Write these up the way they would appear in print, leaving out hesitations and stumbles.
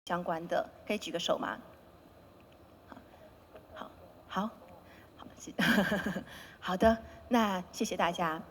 相关的，可以举个手吗？好，好，好，好的，那谢谢大家。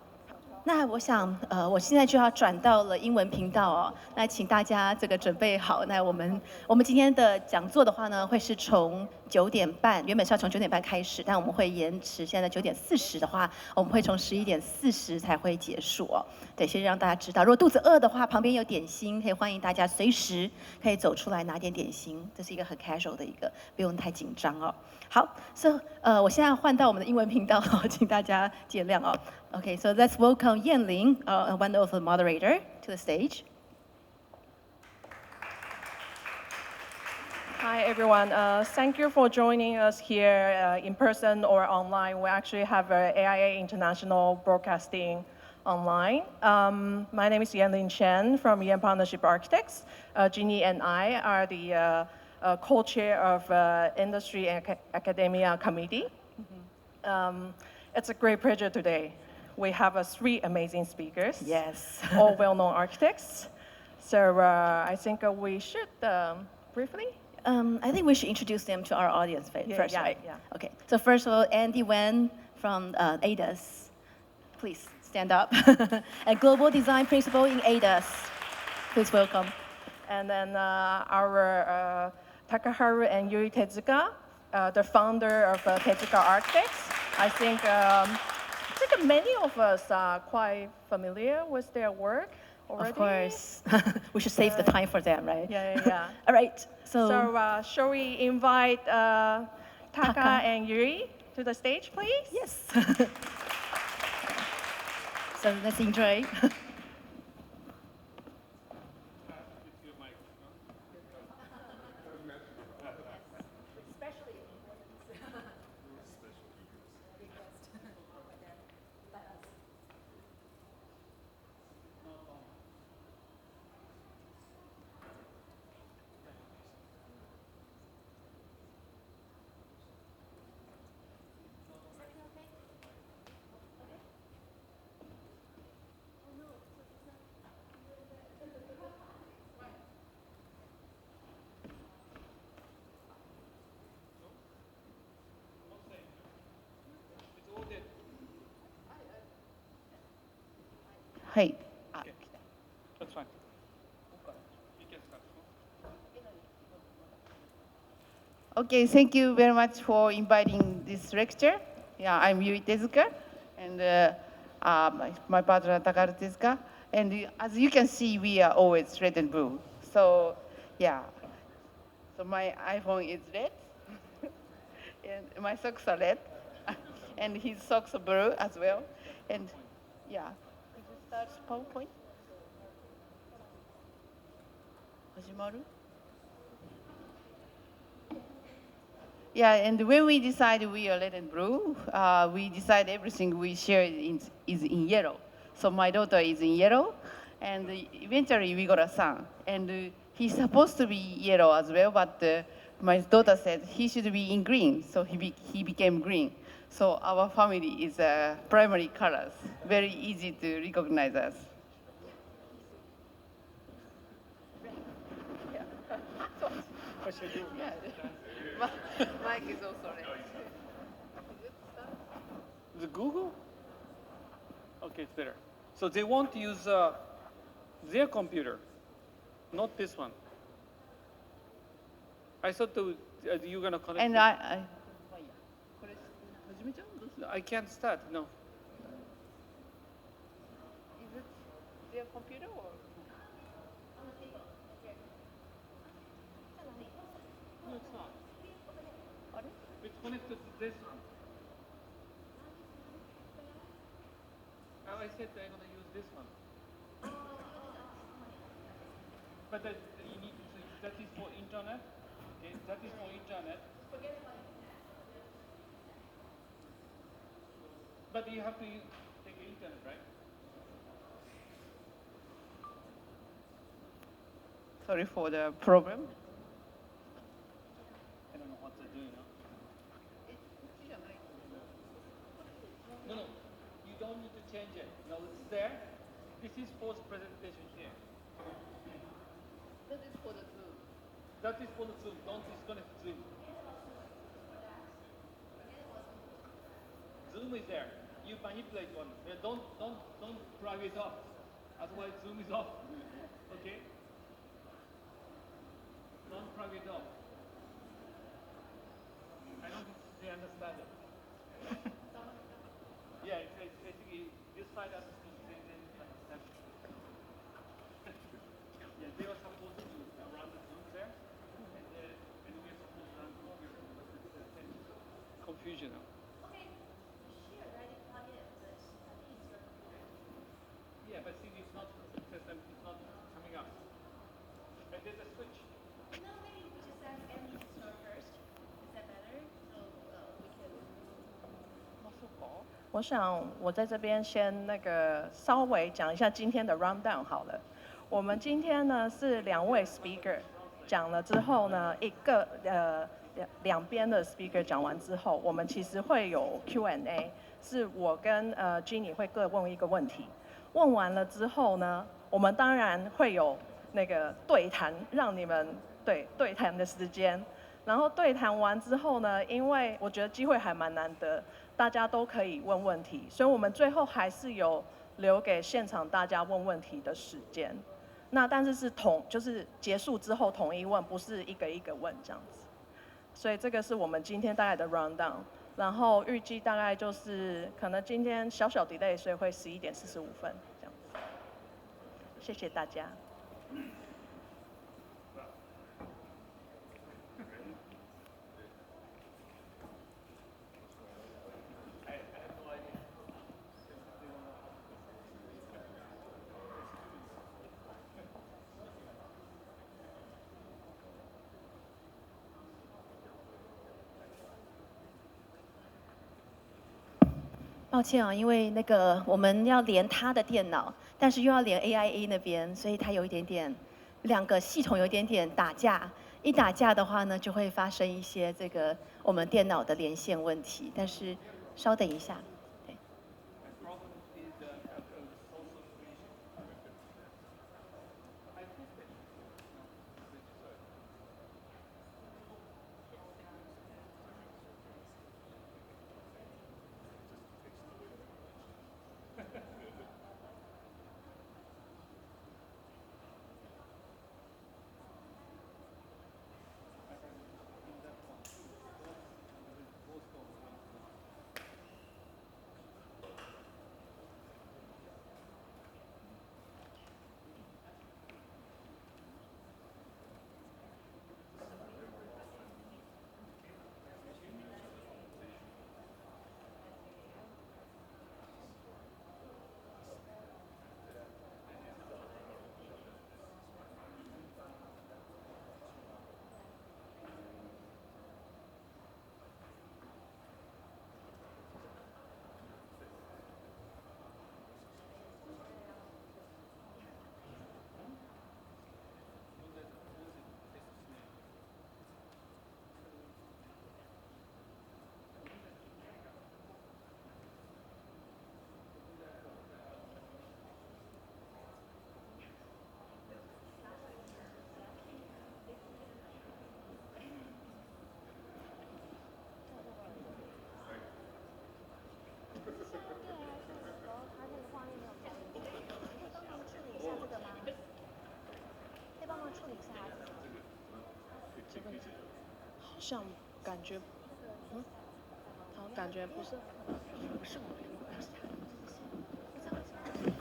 那我想，我现在就要转到了英文频道哦。那请大家这个准备好。那我们今天的讲座的话呢，会是从9点半，原本是要从9点半开始，但我们会延迟。现在9点40的话，我们会从11点40才会结束哦。对，先让大家知道，如果肚子饿的话，旁边有点心，可以欢迎大家随时可以走出来拿点点心。这是一个很 casual 的一个，不用太紧张哦。好，So 我现在换到我们的英文频道，请大家见谅哦。Okay, so let's welcome Yanling, a wonderful moderator, to the stage. Hi, everyone. Thank you for joining us here in person or online. We actually have AIA International Broadcasting online. My name is Yanlin Chen from Yan Partnership Architects. Jeannie and I are the co-chair of Industry and Academia Committee. It's a great pleasure today. We have 3 amazing speakers. Yes. All well-known architects. So I think we should briefly. I think we should introduce them to our audience first, yeah, right? yeah. Okay, so first of all, Andy Wen from ADAS. Please stand up. A global design principal in ADAS. Please welcome. And then our Takaharu and Yuri Tezuka, the founder of Tezuka Architects. I think many of us are quite familiar with their work already. Of course. We should save the time for them, right? Yeah. All right. So shall we invite Taka and Yuri to the stage, please? Yes. So let's enjoy. Hey. Okay. That's fine. You can start. Okay, thank you very much for inviting this lecture. Yeah, I'm Yui Tezuka, and my partner Takaru Tezuka. And as you can see, we are always red and blue. So, yeah. So my iPhone is red, and my socks are red, and his socks are blue as well. And yeah, could you start PowerPoint? 始まる? Yeah, and when we decide we are red and blue, we decide everything we share is in yellow. So my daughter is in yellow, and eventually we got a son. And he's supposed to be yellow as well, but my daughter said he should be in green, so he became green. So our family is primary colors, very easy to recognize us. What should I do? Mike is also red. Is it Google? Okay, it's better. So they want to use their computer, not this one. I thought you were going to connect. And I can't start, no. Is it their computer or? No, it's not. It's connected to this one. I said I'm going to use this one. But you need to say that is for internet. Okay, that is for internet. But you have to take internet, right? Sorry for the problem. I don't know what they're doing now. No, you don't need to change it. No, it's there. This is for presentation here. That is for the Zoom. That is for the Zoom. Don't disconnect Zoom. Zoom is there. You manipulate one. Don't drag it off. Otherwise, Zoom is off. Okay? Don't drag it off. I don't think they understand it. Yeah, it's basically this side has to be understand. Yeah, they were supposed to run the Zoom there, and we're supposed to run here. Confusion. Yeah, but see, it's not system. It's not coming up. And there's a switch. No, maybe we just ask Emily to start first. Is that better? So we can. 我想我在这边先稍微讲一下今天的 rundown 好了。我们今天呢是2位 speaker 讲了之后呢，两边的 speaker 讲完之后，我们其实会有 Q&A， 是我跟Ginny 会各问一个问题。问完了之后呢，我们当然会有对谈，让你们对谈的时间。然后对谈完之后呢，因为我觉得机会还蛮难得，大家都可以问问题，所以我们最后还是有留给现场大家问问题的时间。那但是就是结束之后统一问，不是一个一个问这样子。所以这个是我们今天大概的 rundown。然后预计大概就是可能今天小 delay， 所以会11点45分这样子。谢谢大家。抱歉啊，因为我们要连他的电脑，但是又要连 AIA 那边，所以它有一点点2个系统有一点点打架。一打架的话呢，就会发生一些我们电脑的连线问题。但是稍等一下。好像感觉，好，感觉不是我们的关系，这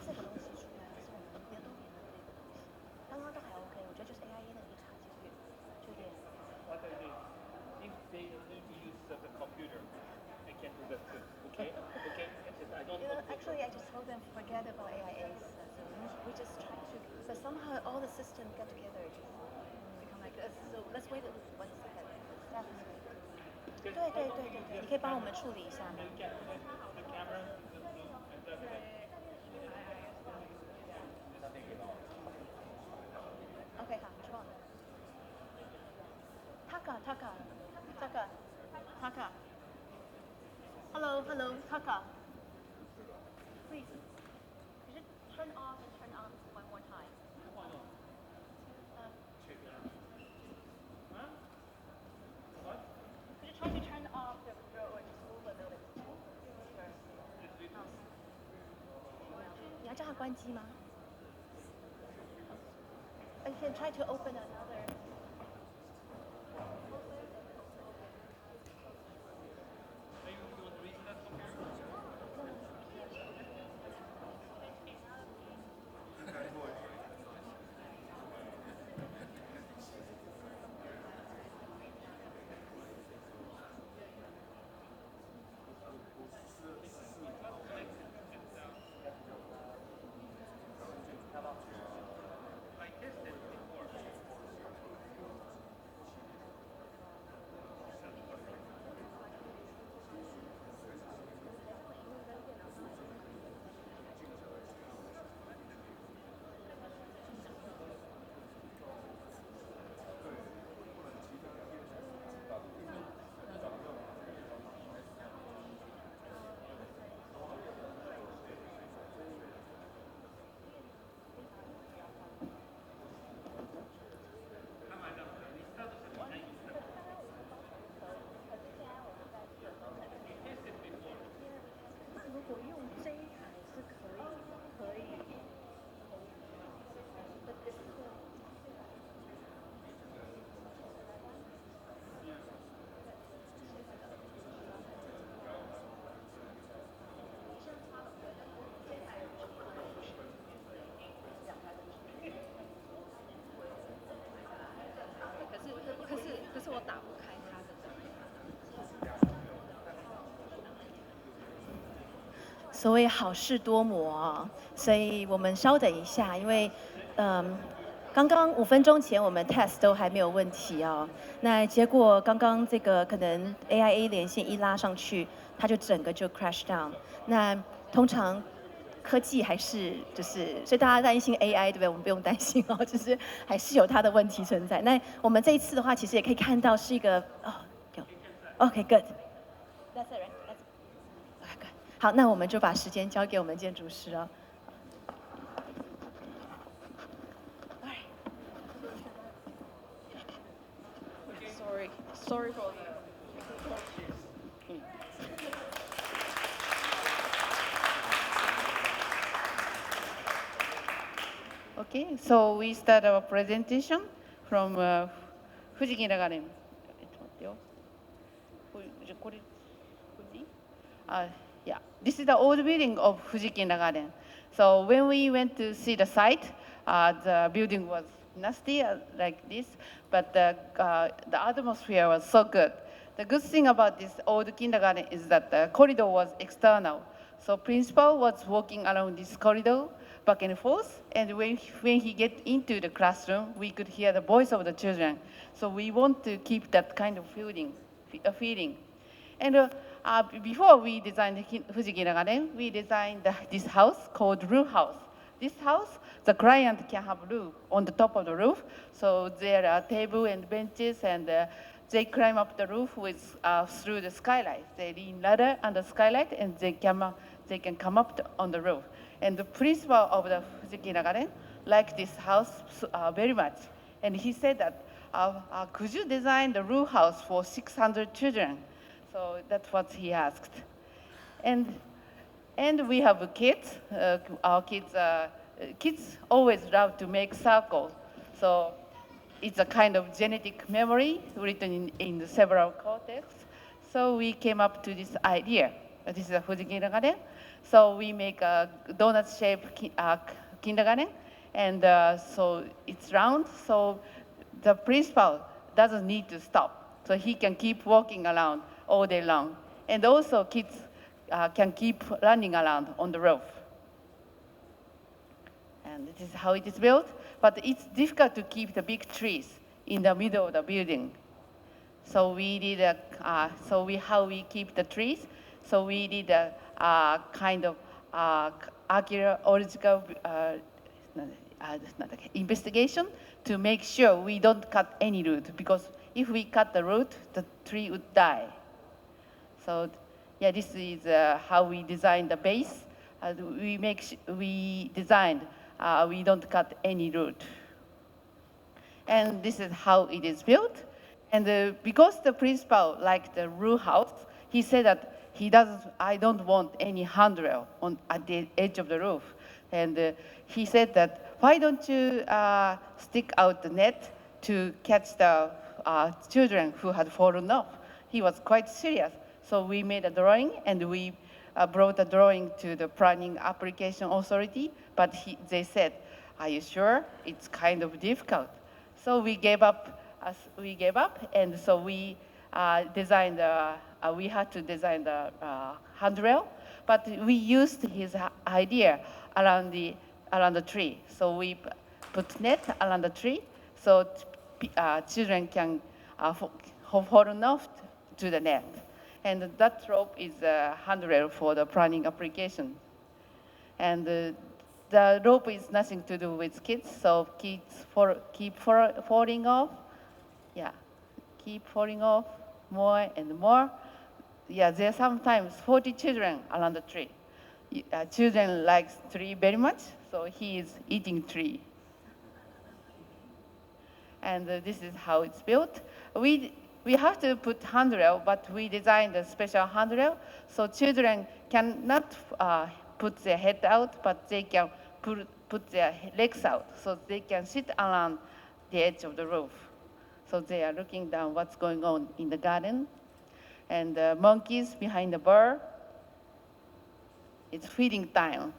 个东西出来是我们别都连的这个东西，刚刚都还 OK， 我觉得就是 AIA 那个一插进去，就有点。What I did, if they need to use the computer, they can do that too. Okay? Okay? I don't know. Actually, I just told them forget about AIA's. We just try to, but somehow all the systems got together to become like this. So let's wait 1 second. 对，你可以帮我们处理一下吗？ The camera, the Zoom, and that's it. OK， 好，错了。Taka. Hello, Taka. Please, could you turn off and turn on one more time? 叫它关机吗？You can try to open another.可是我打不开它的。所谓好事多磨啊，所以我们稍等一下，因为刚刚5分钟前我们 test 都还没有问题哦，那结果刚刚这个可能 AIA 连线一拉上去，它就整个就 crash down。那通常科技还是就是，所以大家担心 AI 对不对？我们不用担心哦，就是还是有它的问题存在。那我们这一次的话，其实也可以看到是一个有 OK good。That's it, right? OK good。好，那我们就把时间交给我们建筑师哦。Sorry for the. Okay, so we start our presentation from Fuji Kindergarten. Yeah, this is the old building of Fuji Kindergarten. So when we went to see the site, the building was nasty like this, but the atmosphere was so good. The good thing about this old kindergarten is that the corridor was external. So principal was walking along this corridor back and forth, and when he get into the classroom, we could hear the voice of the children. So we want to keep that kind of feeling. And before we designed Fuji Kindergarten, we designed this house called Roof House. This house, the client can have roof on the top of the roof. So there are tables and benches, and they climb up the roof with through the skylight. They lean ladder on the skylight, and they can come up on the roof. And the principal of the Fuji Kindergarten liked this house very much. And he said that, could you design the roof house for 600 children? So that's what he asked. And we have kids. Our kids always love to make circles. So it's a kind of genetic memory written in several cortex. So we came up to this idea. This is a Fuji Kindergarten. So we make a donut-shaped kindergarten, and so it's round. So the principal doesn't need to stop, so he can keep walking around all day long. And also kids can keep running around on the roof. And this is how it is built, but it's difficult to keep the big trees in the middle of the building. So we did how we keep the trees. So we did a kind of archaeological investigation to make sure we don't cut any root, because if we cut the root, the tree would die. So yeah, this is how we designed the base. We designed, we don't cut any root. And this is how it is built. And because the principal liked the roof house, he said that I don't want any handrail at the edge of the roof. And he said that, why don't you stick out the net to catch the children who had fallen off? He was quite serious. So we made a drawing, and we brought the drawing to the Planning Application Authority, but they said, are you sure? It's kind of difficult. So we gave up, and so we designed, we had to design the handrail, but we used his idea around the tree. So we put net around the tree, so children can fall off to the net. And that rope is a handrail for the planning application. And the rope is nothing to do with kids, so kids keep falling off. Yeah, keep falling off more and more. Yeah, there are sometimes 40 children around the tree. Children like tree very much, so he is eating tree. And this is how it's built. We have to put handrail, but we designed a special handrail, so children cannot put their head out, but they can put their legs out, so they can sit around the edge of the roof. So they are looking down what's going on in the garden. And the monkeys behind the bird, it's feeding time.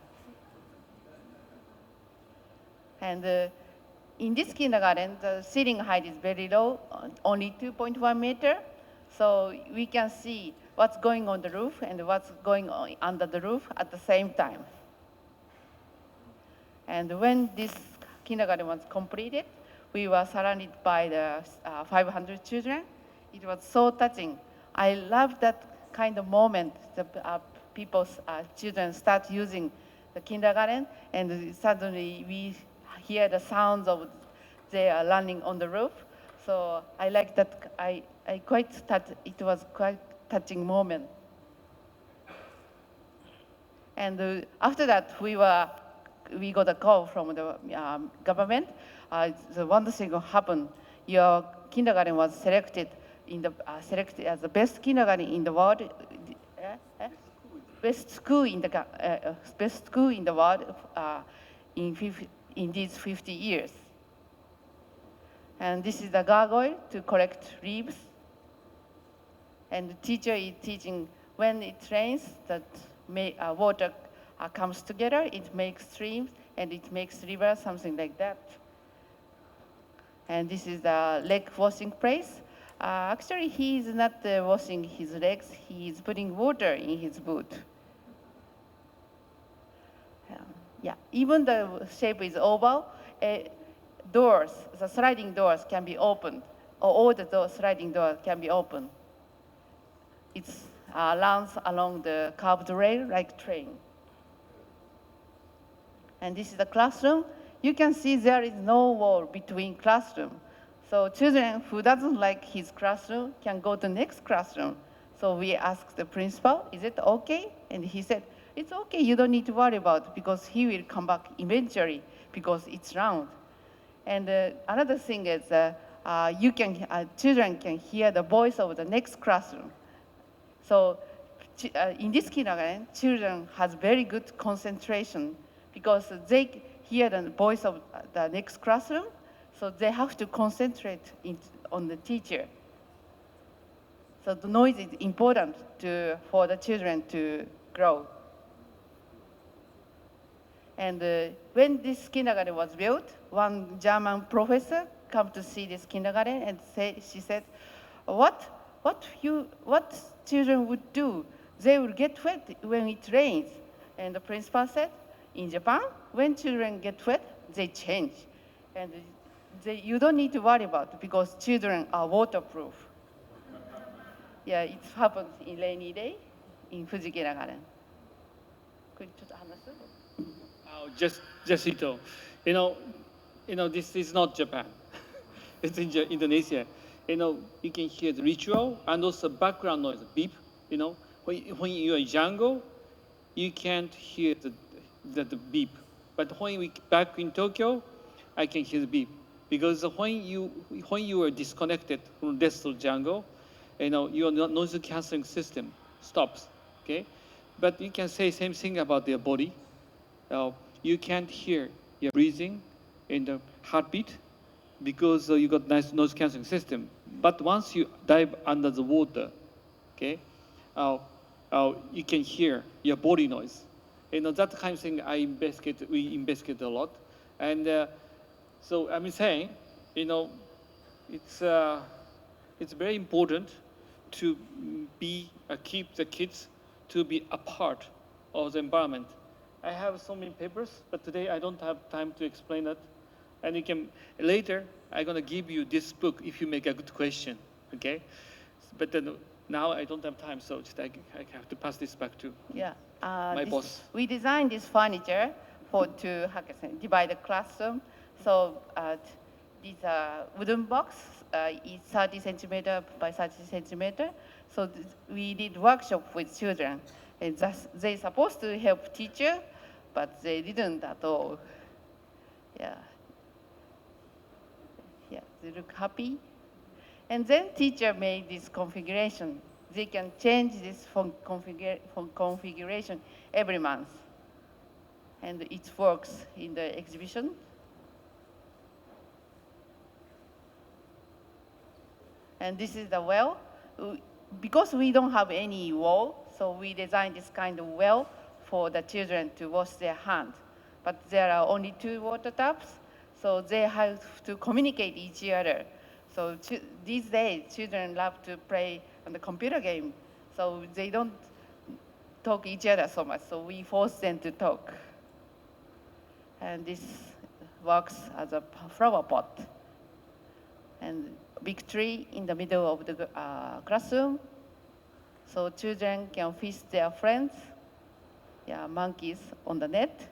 And in this kindergarten, the ceiling height is very low, only 2.1 meter. So we can see what's going on the roof and what's going on under the roof at the same time. And when this kindergarten was completed, we were surrounded by the 500 children. It was so touching. I love that kind of moment. Children start using the kindergarten, and suddenly we hear the sounds of they are running on the roof. So I like that. It was quite touching moment. And after that, we got a call from the government. The wonderful thing happened. Your kindergarten was selected as the best kindergarten in the world. Best school in the world in these 50 years. And this is the gargoyle to collect leaves. And the teacher is teaching when it rains that water comes together, it makes streams, and it makes rivers, something like that. And this is the leg washing place. Actually, he is not washing his legs, he is putting water in his boot. Yeah, even the shape is oval, the sliding doors can be opened, or all the sliding doors can be opened. It runs along the curved rail like train. And this is the classroom. You can see there is no wall between classroom. So children who doesn't like his classroom can go to next classroom. So we asked the principal, is it okay? And he said, it's okay, you don't need to worry about it because he will come back eventually because it's round. And another thing is children can hear the voice of the next classroom. So in this kindergarten, children has very good concentration because they hear the voice of the next classroom, so they have to concentrate on the teacher. So the noise is important for the children to grow. And when this kindergarten was built, one German professor came to see this kindergarten and she said, what children would do? They will get wet when it rains. And the principal said, in Japan, when children get wet, they change. And you don't need to worry about it because children are waterproof. Yeah, it happens in rainy day in Fuji Kindergarten. Just Ito, this is not Japan. It's in Indonesia. You can hear the ritual and also background noise, beep. When you're in jungle, you can't hear the beep. But when we back in Tokyo, I can hear the beep because when you are disconnected from the rest of the jungle, your noise canceling system stops. okay? But you can say same thing about their body. You can't hear your breathing and the heartbeat because you got nice noise cancelling system. But once you dive under the water, okay, you can hear your body noise. That kind of thing we investigate a lot. And so I'm saying, it's very important to keep the kids to be a part of the environment. I have so many papers, but today I don't have time to explain that. And later, I'm gonna give you this book if you make a good question, okay? But then now I don't have time, so I have to pass this back to Yeah. my boss. We designed this furniture to divide the classroom. So this wooden box is 30 centimeter by 30 centimeter. So we did workshop with children. And they're supposed to help teacher, but they didn't at all. Yeah. Yeah, they look happy. And then teacher made this configuration. They can change this configuration every month. And it works in the exhibition. And this is the well. Because we don't have any wall, so we designed this kind of well for the children to wash their hands. But there are only 2 water taps, so they have to communicate each other. So these days, children love to play on the computer game, so they don't talk each other so much, so we force them to talk. And this works as a flower pot. And big tree in the middle of the classroom, so children can fish their friends, monkeys on the net,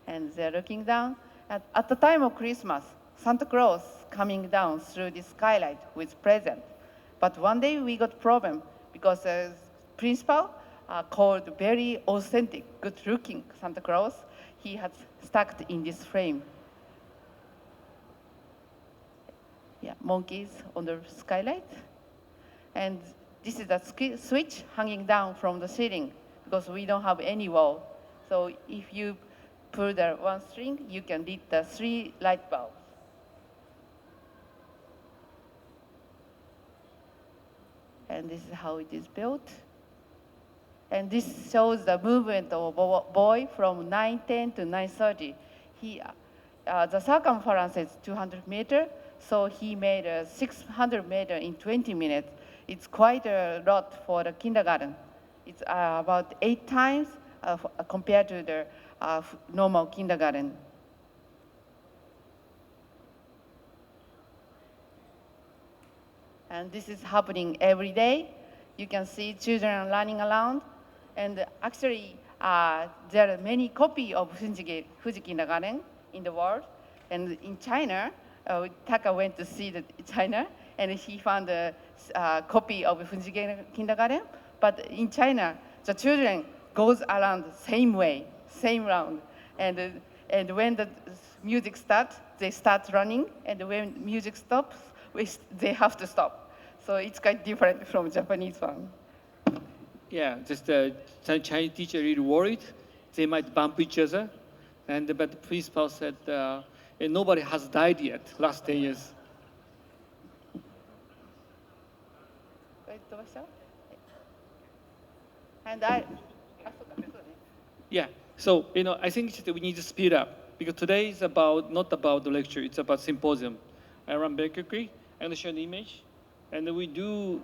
and they're looking down. At the time of Christmas, Santa Claus coming down through the skylight with present. But one day we got problem because the principal called very authentic, good-looking Santa Claus. He had stuck in this frame. Yeah, monkeys on the skylight. And this is a switch hanging down from the ceiling because we don't have any wall. So if you pull the one string, you can lit the 3 light bulbs. And this is how it is built. And this shows the movement of a boy from 9:10 to 9:30. The circumference is 200 meters, so he made 600 meters in 20 minutes. It's quite a lot for the kindergarten. It's about 8 times compared to the normal kindergarten. And this is happening every day. You can see children running around. And actually, there are many copies of Fuji Kindergarten in the world. And in China, Taka went to see China, and he found a copy of Fuji Kindergarten. But in China, the children goes around the same way, same round. And when the music starts, they start running. And when music stops, they have to stop. So it's quite different from Japanese one. Yeah, just the Chinese teacher really worried. They might bump each other. But the principal said, nobody has died yet, last 10 years. And Yeah, so, I think we need to speed up because today is not about the lecture, it's about symposium. I run very quickly. I'm going to show an image. And we do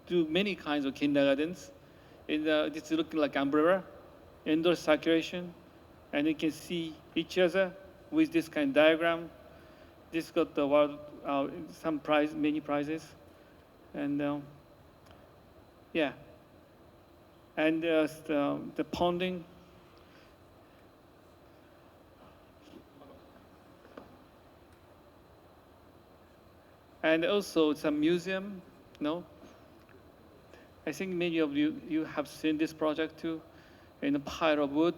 many kinds of kindergartens. It's looking like umbrella, indoor circulation, and you can see each other with this kind of diagram. This got the world many prizes, and yeah, and the ponding. And also it's a museum, I think many of you have seen this project too, in a pile of wood.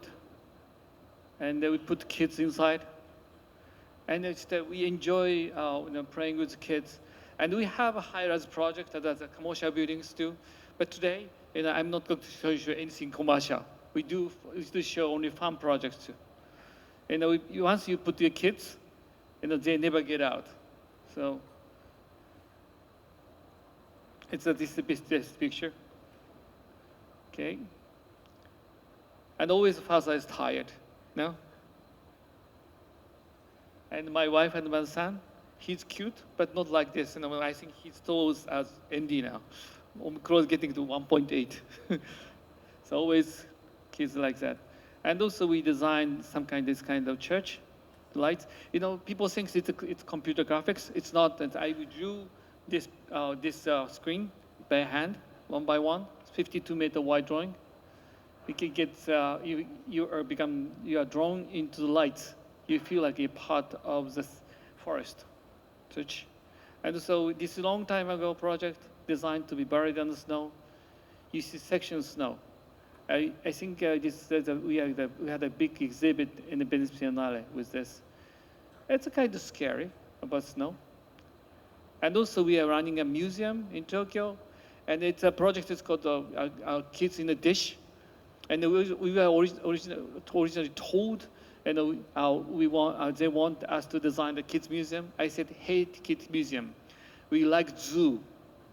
And we put kids inside. And we enjoy playing with kids. And we have a high-rise project at the commercial buildings too. But today, I'm not going to show you anything commercial. We do show only fun projects too. Once you put your kids, they never get out. So it's this picture. Okay. And always father is tired, no? And my wife and my son, he's cute, but not like this. I think he's tall as Andy now. Close getting to 1.8. So always kids like that. And also we designed this kind of church lights. People think it's computer graphics. It's not. I drew this screen by hand, one by one, 52-meter wide drawing. You can get you are drawn into the lights. You feel like a part of the forest, church. And so this long time ago project designed to be buried in the snow. You see sections of snow. I think we had a big exhibit in the Venice Biennale with this. It's kind of scary about snow. And also we are running a museum in Tokyo, and it's a project that's called Kids in a Dish. And we were originally told, they want us to design the kids museum. I said, hate kids museum. We like zoo,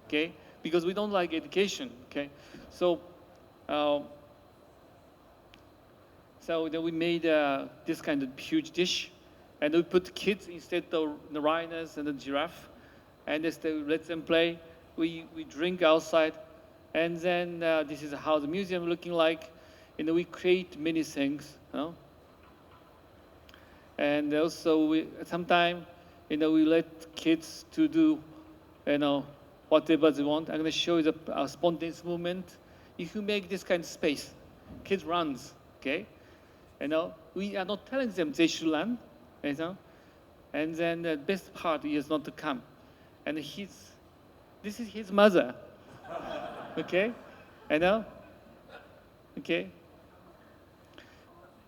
okay? Because we don't like education, okay? So then we made this kind of huge dish, and we put kids instead of the rhinos and the giraffe, and let them play. We drink outside, and then this is how the museum looking like. We create many things, and also sometimes we let kids to do whatever they want. I'm going to show you the spontaneous movement. If you make this kind of space, kids runs, okay? We are not telling them they should run, and then the best part is not to come. And this is his mother, okay? Okay?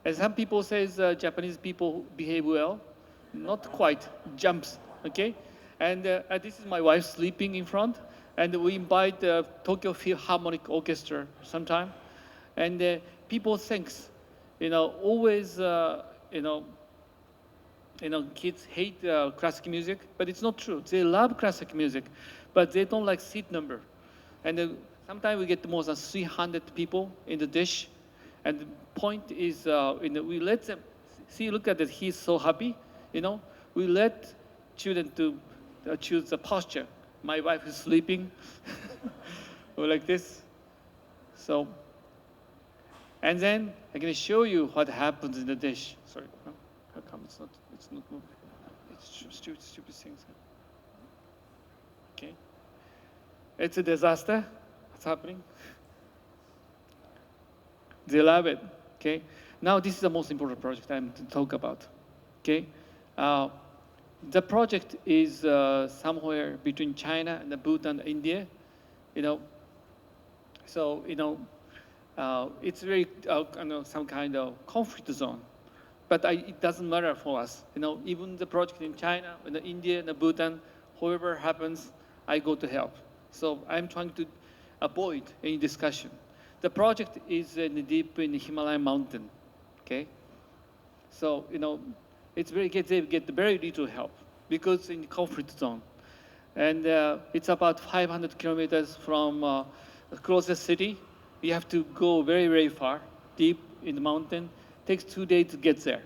And some people say Japanese people behave well. Not quite. Jumps, okay? And this is my wife sleeping in front. And we invite the Tokyo Philharmonic Orchestra sometime. And people think, always, kids hate classical music, but it's not true. They love classical music, but they don't like seat number. And sometimes we get more than 300 people in the dish. And the point is, we let them see. Look at that; he's so happy. We let children to choose the posture. My wife is sleeping, or like this. So, and then I'm going to show you what happens in the dish. Sorry, how come it's not moving? It's stupid things. Okay, it's a disaster. What's happening? They love it, okay? Now this is the most important project I'm to talk about, okay? The project is somewhere between China and Bhutan, India, So, it's very, some kind of conflict zone. But it doesn't matter for us, Even the project in China, in India, and Bhutan, whoever happens, I go to help. So I'm trying to avoid any discussion. The project is deep in the Himalayan mountain, okay? So, it's they get very little help because in the conflict zone. And it's about 500 kilometers from the closest city. You have to go very, very far, deep in the mountain. It takes 2 days to get there.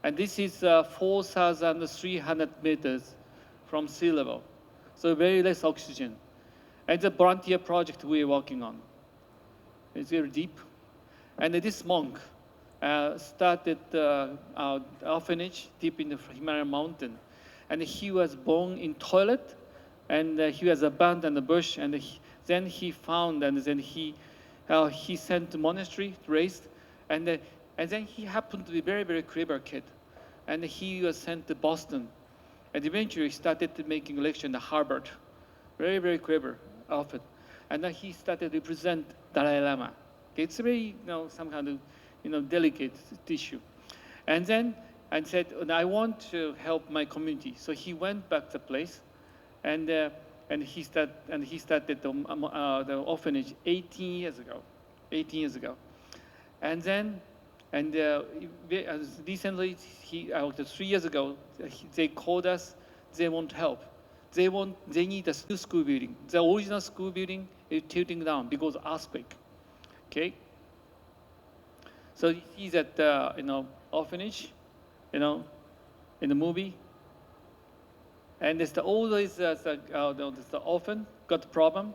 And this is 4,300 meters from sea level. So very less oxygen. And the volunteer project we are working on. It's very deep. And this monk started our orphanage deep in the Himalayan mountain. And he was born in toilet, and he was abandoned in the bush, and then he found, and then he sent to monastery, raised, and then he happened to be a very, very clever kid. And he was sent to Boston. And eventually he started making lecture in Harvard. Very, very clever, often. And then he started to represent Dalai Lama. Okay, it's very, some kind of, delicate issue. And then I said, I want to help my community. So he went back to the place, and and he started the orphanage 18 years ago. 18 years ago. And then, recently, 3 years ago, they called us. They want help. They need a new school building. The original school building is tilting down because of earthquake. Okay. So you see that orphanage, in the movie. And it's always the orphan got the problem,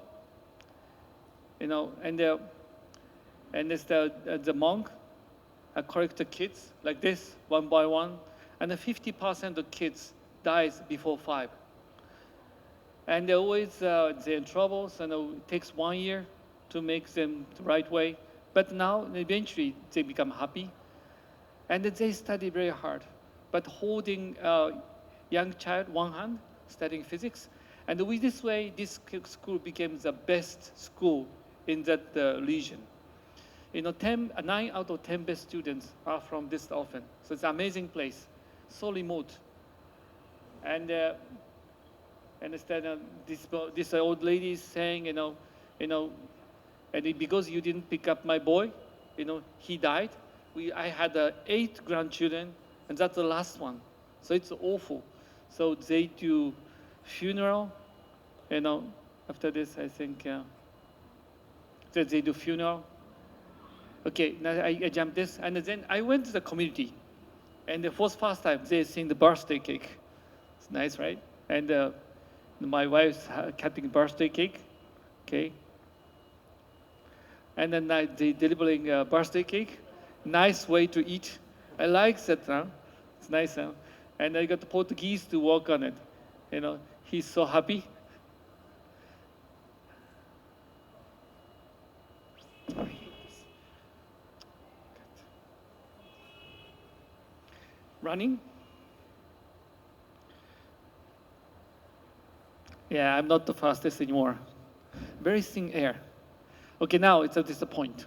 and it's the monk correct the kids like this one by one, and 50% of kids dies before 5. And they're always they're in trouble, so it takes 1 year to make them the right way. But now eventually they become happy, and they study very hard, but holding young child, one hand, studying physics. And with this way, this school became the best school in that region. 9 out of 10 best students are from this orphan. So it's an amazing place, so remote. And instead, this old lady is saying, and because you didn't pick up my boy, he died. I had 8 grandchildren, and that's the last one. So it's awful. So they do funeral, after this, I think, that they do funeral. Okay, now I jumped this, and then I went to the community, and the first time they sing the birthday cake. It's nice, right? And my wife's cutting birthday cake, okay? And then they delivering birthday cake. Nice way to eat. I like that, huh? It's nice, huh? And I got the Portuguese to work on it. He's so happy. Running. Yeah, I'm not the fastest anymore. Very thin air. Okay, now it's at this point.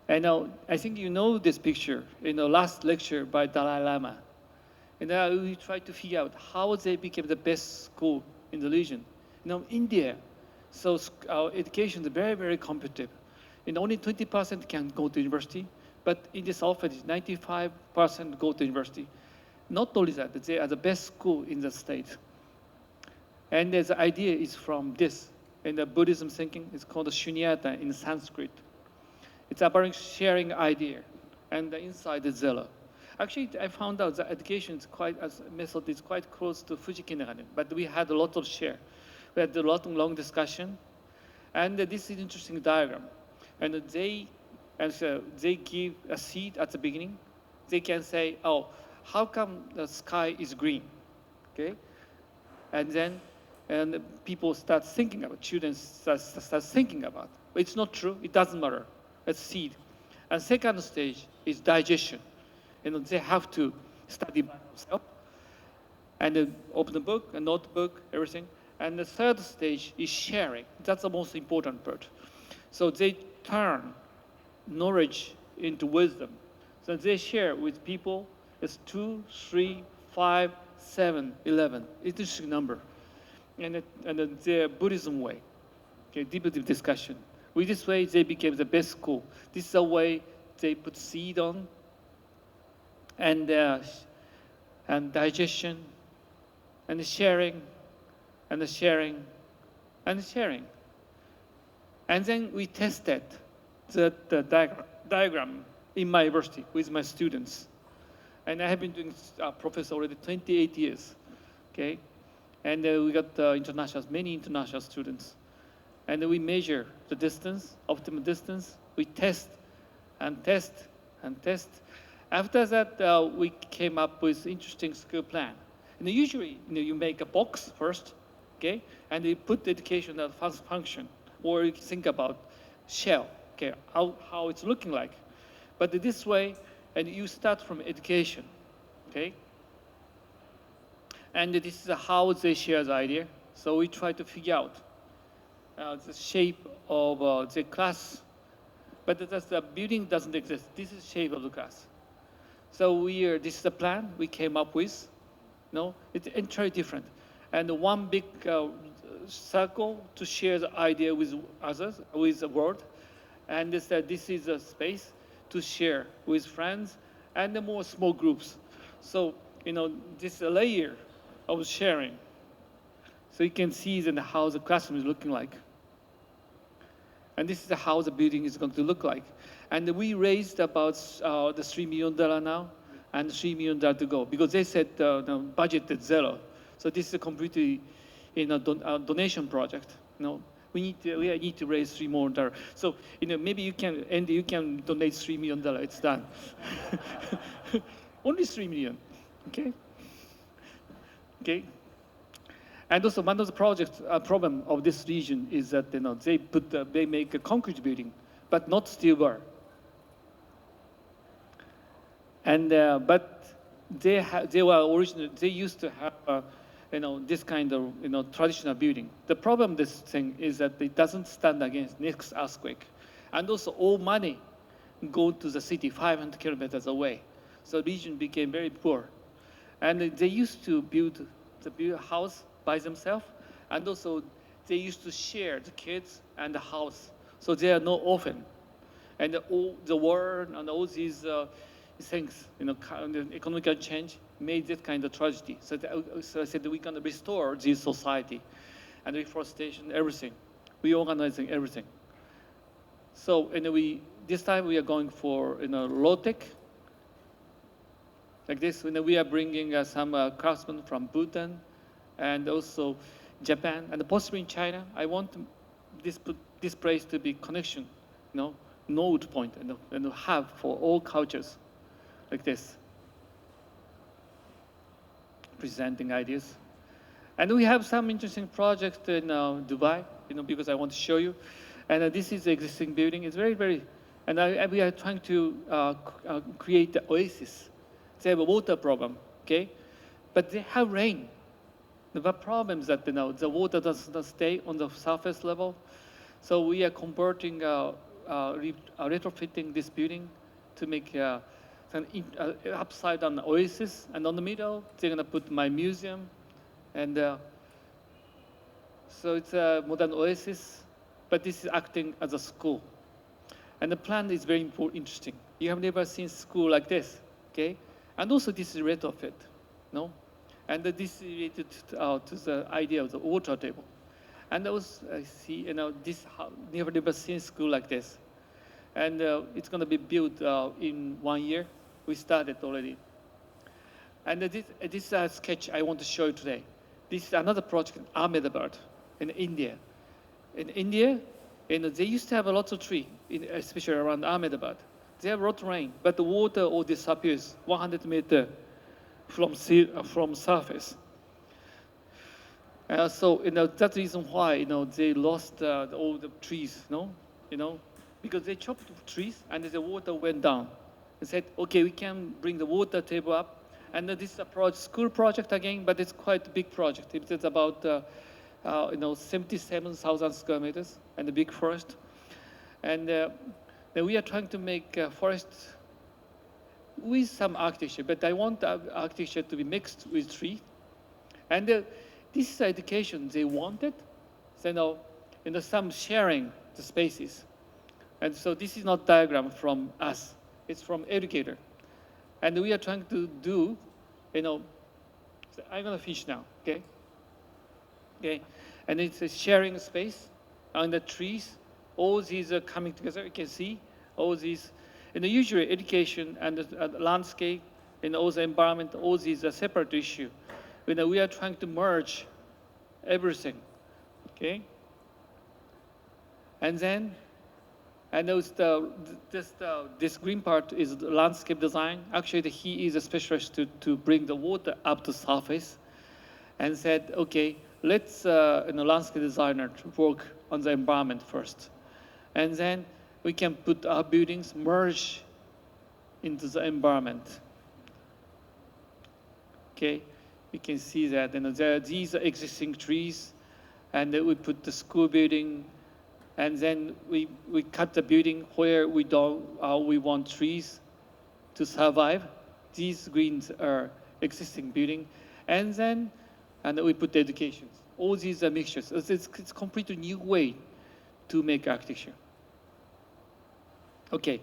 And I think you know this picture in the last lecture by Dalai Lama. And we tried to figure out how they became the best school in the region. India, so our education is very, very competitive. Only 20% can go to university, but in this orphanage, 95% go to university. Not only that, they are the best school in the state. And the idea is from this. In the Buddhism thinking, it's called Shunyata in Sanskrit. It's about sharing idea, and the inside is zero. Actually, I found out that education is method is quite close to Fuji Kindergarten, but we had a lot of share. We had a lot of long discussion, and this is an interesting diagram. And they give a seed at the beginning. They can say, oh, how come the sky is green? Okay, and then people start thinking about, children start thinking about. But it's not true. It doesn't matter. It's seed. And second stage is digestion. They have to study by themselves and open a book, a notebook, everything. And the third stage is sharing. That's the most important part. So they turn knowledge into wisdom. So they share with people. It's 2, 3, 5, 7, 11. Interesting number. And the Buddhism way, okay, deeper discussion. With this way, they became the best school. This is a way they put seed on, and digestion, and sharing, and sharing, and sharing. And then we tested the diagram in my university with my students. And I have been doing professor already 28 years, okay? And we got many international students. And we measure the distance, optimal distance. We test and test and test. After that, we came up with interesting school plan. And usually, you make a box first, okay? And you put the education as function, or you think about shell, okay, how it's looking like. But this way, and you start from education, okay? And this is how they share the idea. So we try to figure out the shape of the class. But the building doesn't exist. This is the shape of the class. So this is the plan we came up with. It's entirely different. And one big circle to share the idea with others, with the world. And this is a space to share with friends and the more small groups. So, this layer of sharing. So you can see then how the classroom is looking like. And this is how the building is going to look like. And we raised about the $3 million now and $3 million to go because they said the budget is zero. So this is a completely donation project. We need to raise $3 more. So maybe you can, Andy, you can donate $3 million. It's done. Only 3 million. Okay. Okay. And also one of the projects problem of this region is that they make a concrete building, but not steel bar. And but they used to have this kind of traditional building. The problem this thing is that it doesn't stand against next earthquake, and also all money go to the city 500 kilometers away. So the region became very poor, and they used to build a house by themselves, and also they used to share the kids and the house, so they are no orphan. And all the war and all these things, the economic change made that kind of tragedy. So I said we're going to restore this society, and reforestation, everything. We organizing everything. So this time we are going for low tech. Like this, we are bringing some craftsmen from Bhutan, and also Japan, and possibly in China. I want this place to be connection, node point, and hub for all cultures, like this, presenting ideas. And we have some interesting projects in Dubai, because I want to show you. And this is the existing building. It's very, very, and we are trying to create the oasis. They have a water problem, okay? But they have rain. The problem is that the water does not stay on the surface level. So we are converting, retrofitting this building to make an upside down oasis. And on the middle, they're going to put my museum. And so it's a modern oasis, but this is acting as a school. And the plan is very interesting. You have never seen school like this, okay? And also this is retrofit, no? And this is related to the idea of the water table. And also, I see, this never seen school like this. And it's going to be built in 1 year. We started already. And this sketch I want to show you today. This is another project in Ahmedabad in India. In India, they used to have a lot of trees, especially around Ahmedabad. They have a lot of rain, but the water all disappears 100 meters from surface. So that's the reason why they lost all the trees, because they chopped trees and the water went down. They said, okay, we can bring the water table up, and this is a school project again, but it's quite a big project. It's about 77,000 square meters and a big forest, and then we are trying to make a forest with some architecture, but I want the architecture to be mixed with trees. And this is education they wanted. So some sharing the spaces. And so this is not diagram from us. It's from educator. And we are trying to do, so I'm going to finish now, okay? Okay, and it's a sharing space and the trees. All these are coming together. You can see all these. And usually education and the landscape and all the environment, all these are separate issue. We are trying to merge everything, okay? And then, this green part is the landscape design. Actually, he is a specialist to bring the water up to surface, and said, okay, let's landscape designer to work on the environment first, and then we can put our buildings merge into the environment. Okay, you can see that there are these existing trees, and then we put the school building, and then we cut the building where we want trees to survive. These greens are existing building, and then we put the education. all these mixtures. It's completely new way to make architecture. Okay,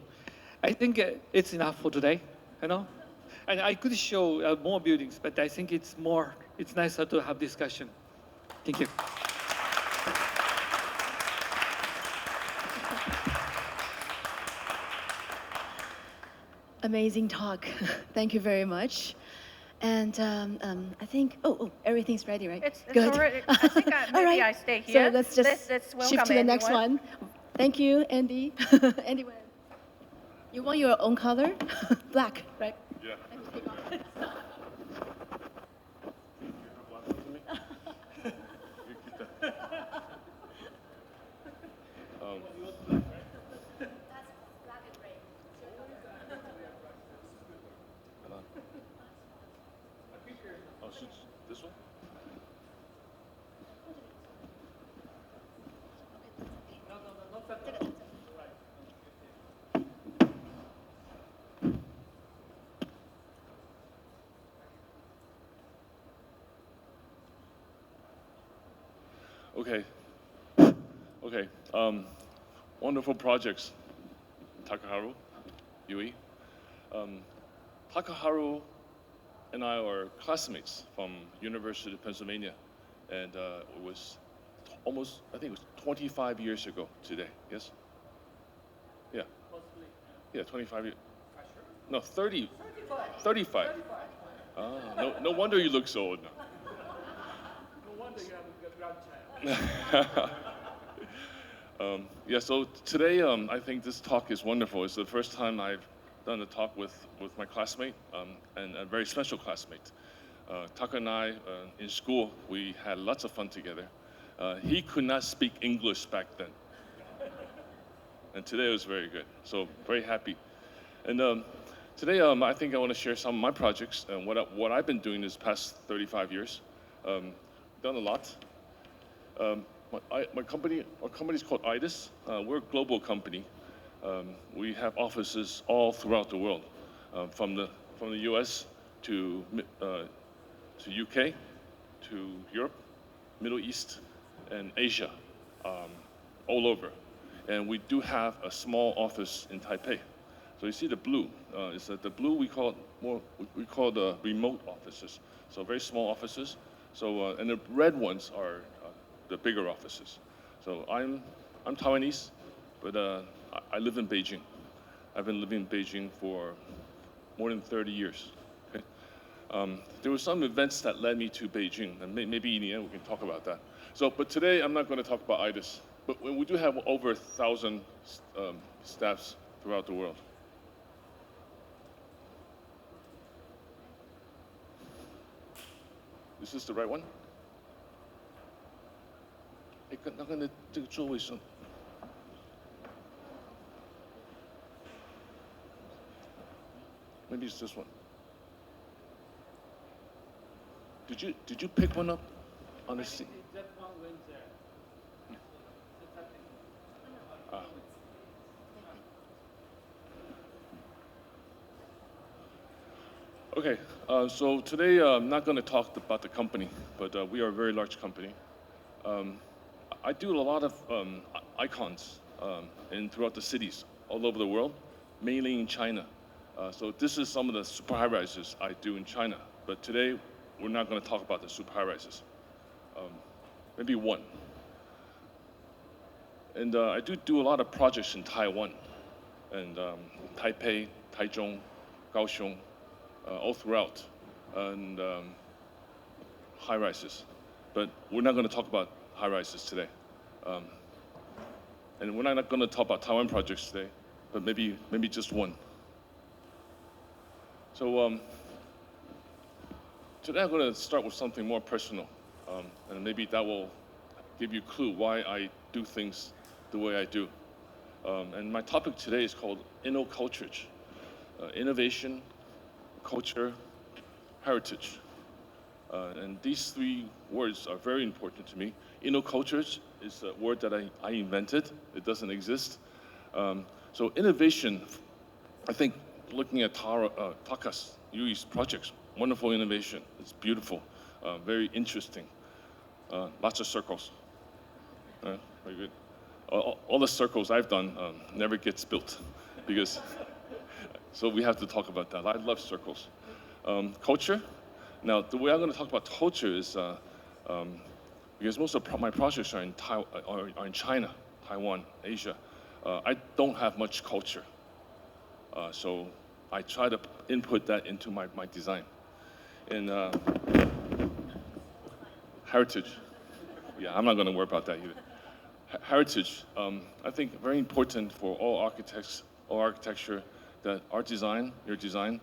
I think it's enough for today, you know? And I could show more buildings, but I think it's nicer to have discussion. Thank you. Amazing talk. Thank you very much. And I think, everything's ready, right? It's Good. already, I think All maybe right. I stay here. So let's just Let's welcome shift to the next everyone. one. Thank you, Andy. Andy, you want your own color? Black, right? Yeah. Oh, this one? Okay. Okay. Wonderful projects. Takaharu, Yui. Takaharu and I are classmates from University of Pennsylvania, and it was almost, I think it was 25 years ago today. Yes. Yeah. Yeah, 25 years. No, 30. 35. Ah, no wonder you look so old now. Yeah, so today I think this talk is wonderful. It's the first time I've done a talk with my classmate, and a very special classmate. Taka and I, in school, we had lots of fun together. He could not speak English back then. And today was very good, so very happy. And today I think I want to share some of my projects and what I've been doing this past 35 years. Done a lot. Our company is called IDIS. We're a global company. We have offices all throughout the world, from the U.S. to UK, to Europe, Middle East, and Asia, all over. And we do have a small office in Taipei. So you see the blue. Is that the blue we call the remote offices. So very small offices. So and the red ones are the bigger offices. So I'm Taiwanese, but I live in Beijing. I've been living in Beijing for more than 30 years. Okay? There were some events that led me to Beijing, and maybe in the end we can talk about that. So, but today I'm not going to talk about IDIS, but we do have over 1,000 staffs throughout the world. Is this the right one? 那个这个座位上 Maybe it's this one. Did you pick one up on the seat? That one went there. Okay, so today I'm not going to talk about the company, but we are a very large company. I do a lot of icons throughout the cities all over the world, mainly in China. So this is some of the super high rises I do in China. But today we're not going to talk about the super high rises. Maybe one. And I do a lot of projects in Taiwan, and Taipei, Taichung, Kaohsiung, all throughout, and high rises. But we're not going to talk about high rises today. And we're not going to talk about Taiwan projects today, but maybe just one. So today I'm going to start with something more personal, and maybe that will give you a clue why I do things the way I do. And my topic today is called InnoCulture, innovation, culture, heritage. And these three words are very important to me. InnoCulture is a word that I invented. It doesn't exist. So innovation, I think looking at Taka's, Yui's projects, wonderful innovation. It's beautiful, very interesting. lots of circles. Very good. All the circles I've done never gets built because, so we have to talk about that. I love circles. Culture. Now, the way I'm going to talk about culture is because most of my projects are in China, Taiwan, Asia. I don't have much culture. So I try to input that into my design. And heritage. Yeah, I'm not going to worry about that either. Heritage, I think very important for all architects, all architecture, that our design, your design,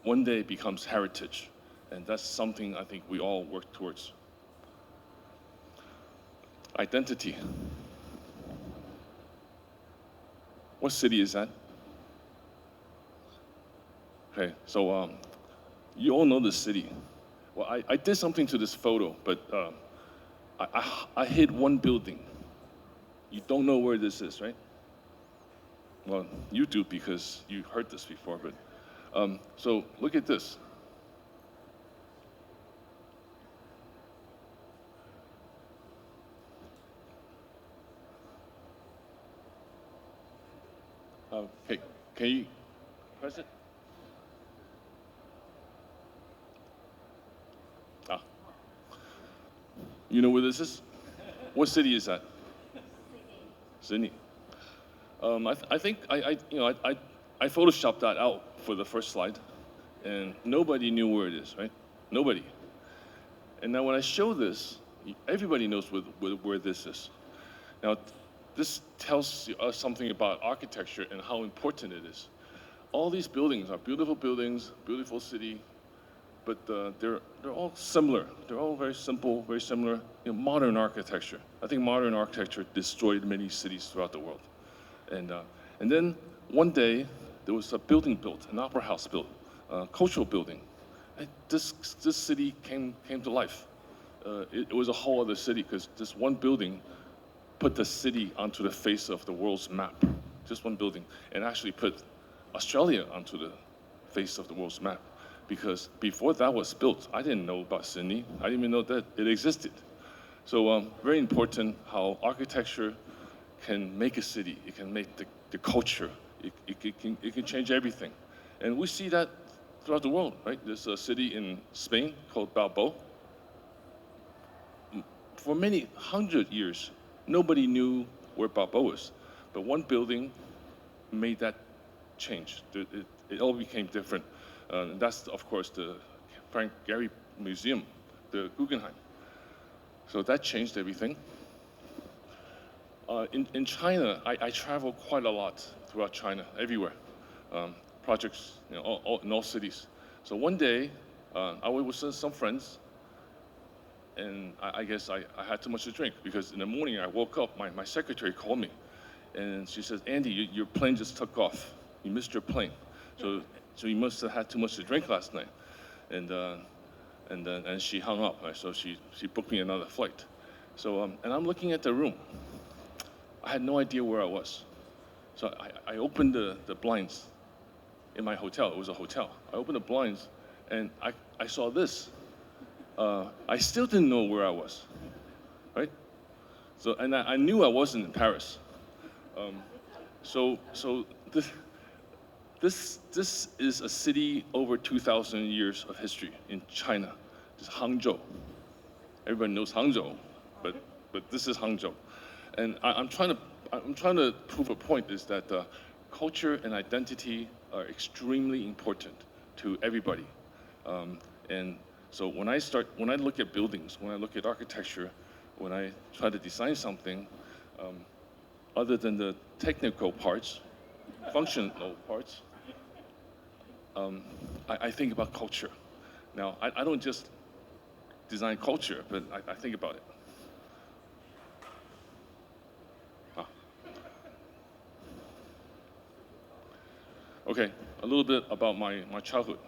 one day becomes heritage. And that's something I think we all work towards. Identity. What city is that? Okay, so you all know the city. Well, I did something to this photo, but I hid one building. You don't know where this is, right? Well, you do because you heard this before, but so look at this. Okay, can you press it? Ah. You know where this is? What city is that? Sydney. I think I photoshopped that out for the first slide, and nobody knew where it is, right? Nobody. And now when I show this, everybody knows where this is. Now, this tells us something about architecture and how important it is. All these buildings are beautiful buildings, beautiful city, but they're all similar. They're all very simple, very similar. Modern architecture. I think modern architecture destroyed many cities throughout the world. And then one day there was a building built, an opera house built, a cultural building. And this city came to life. It was a whole other city because this one building put the city onto the face of the world's map. Just one building, and actually put Australia onto the face of the world's map. Because before that was built, I didn't know about Sydney. I didn't even know that it existed. So very important how architecture can make a city. It can make the culture. It can change everything. And we see that throughout the world, right? There's a city in Spain called Bilbao. For many 100 years, nobody knew where Bilbao was. But one building made that change. It all became different. That's, of course, the Frank Gehry Museum, the Guggenheim. So that changed everything. In China, I travel quite a lot throughout China, everywhere. Projects, in all cities. So one day, I was with some friends, and I guess I had too much to drink because in the morning I woke up, my secretary called me, and she says, "Andy, your plane just took off. You missed your plane. So you must have had too much to drink last night." And she hung up. Right? So she booked me another flight. So and I'm looking at the room. I had no idea where I was. So I opened the blinds in my hotel. It was a hotel. I opened the blinds, and I saw this. I still didn't know where I was, right? So and I knew I wasn't in Paris. So this is a city over 2,000 years of history in China. It's Hangzhou. Everybody knows Hangzhou, but this is Hangzhou. And I'm trying to prove a point is that culture and identity are extremely important to everybody. And so when I look at buildings, when I look at architecture, when I try to design something, other than the technical parts, functional parts, I think about culture. Now, I don't just design culture, but I think about it. Okay, a little bit about my childhood.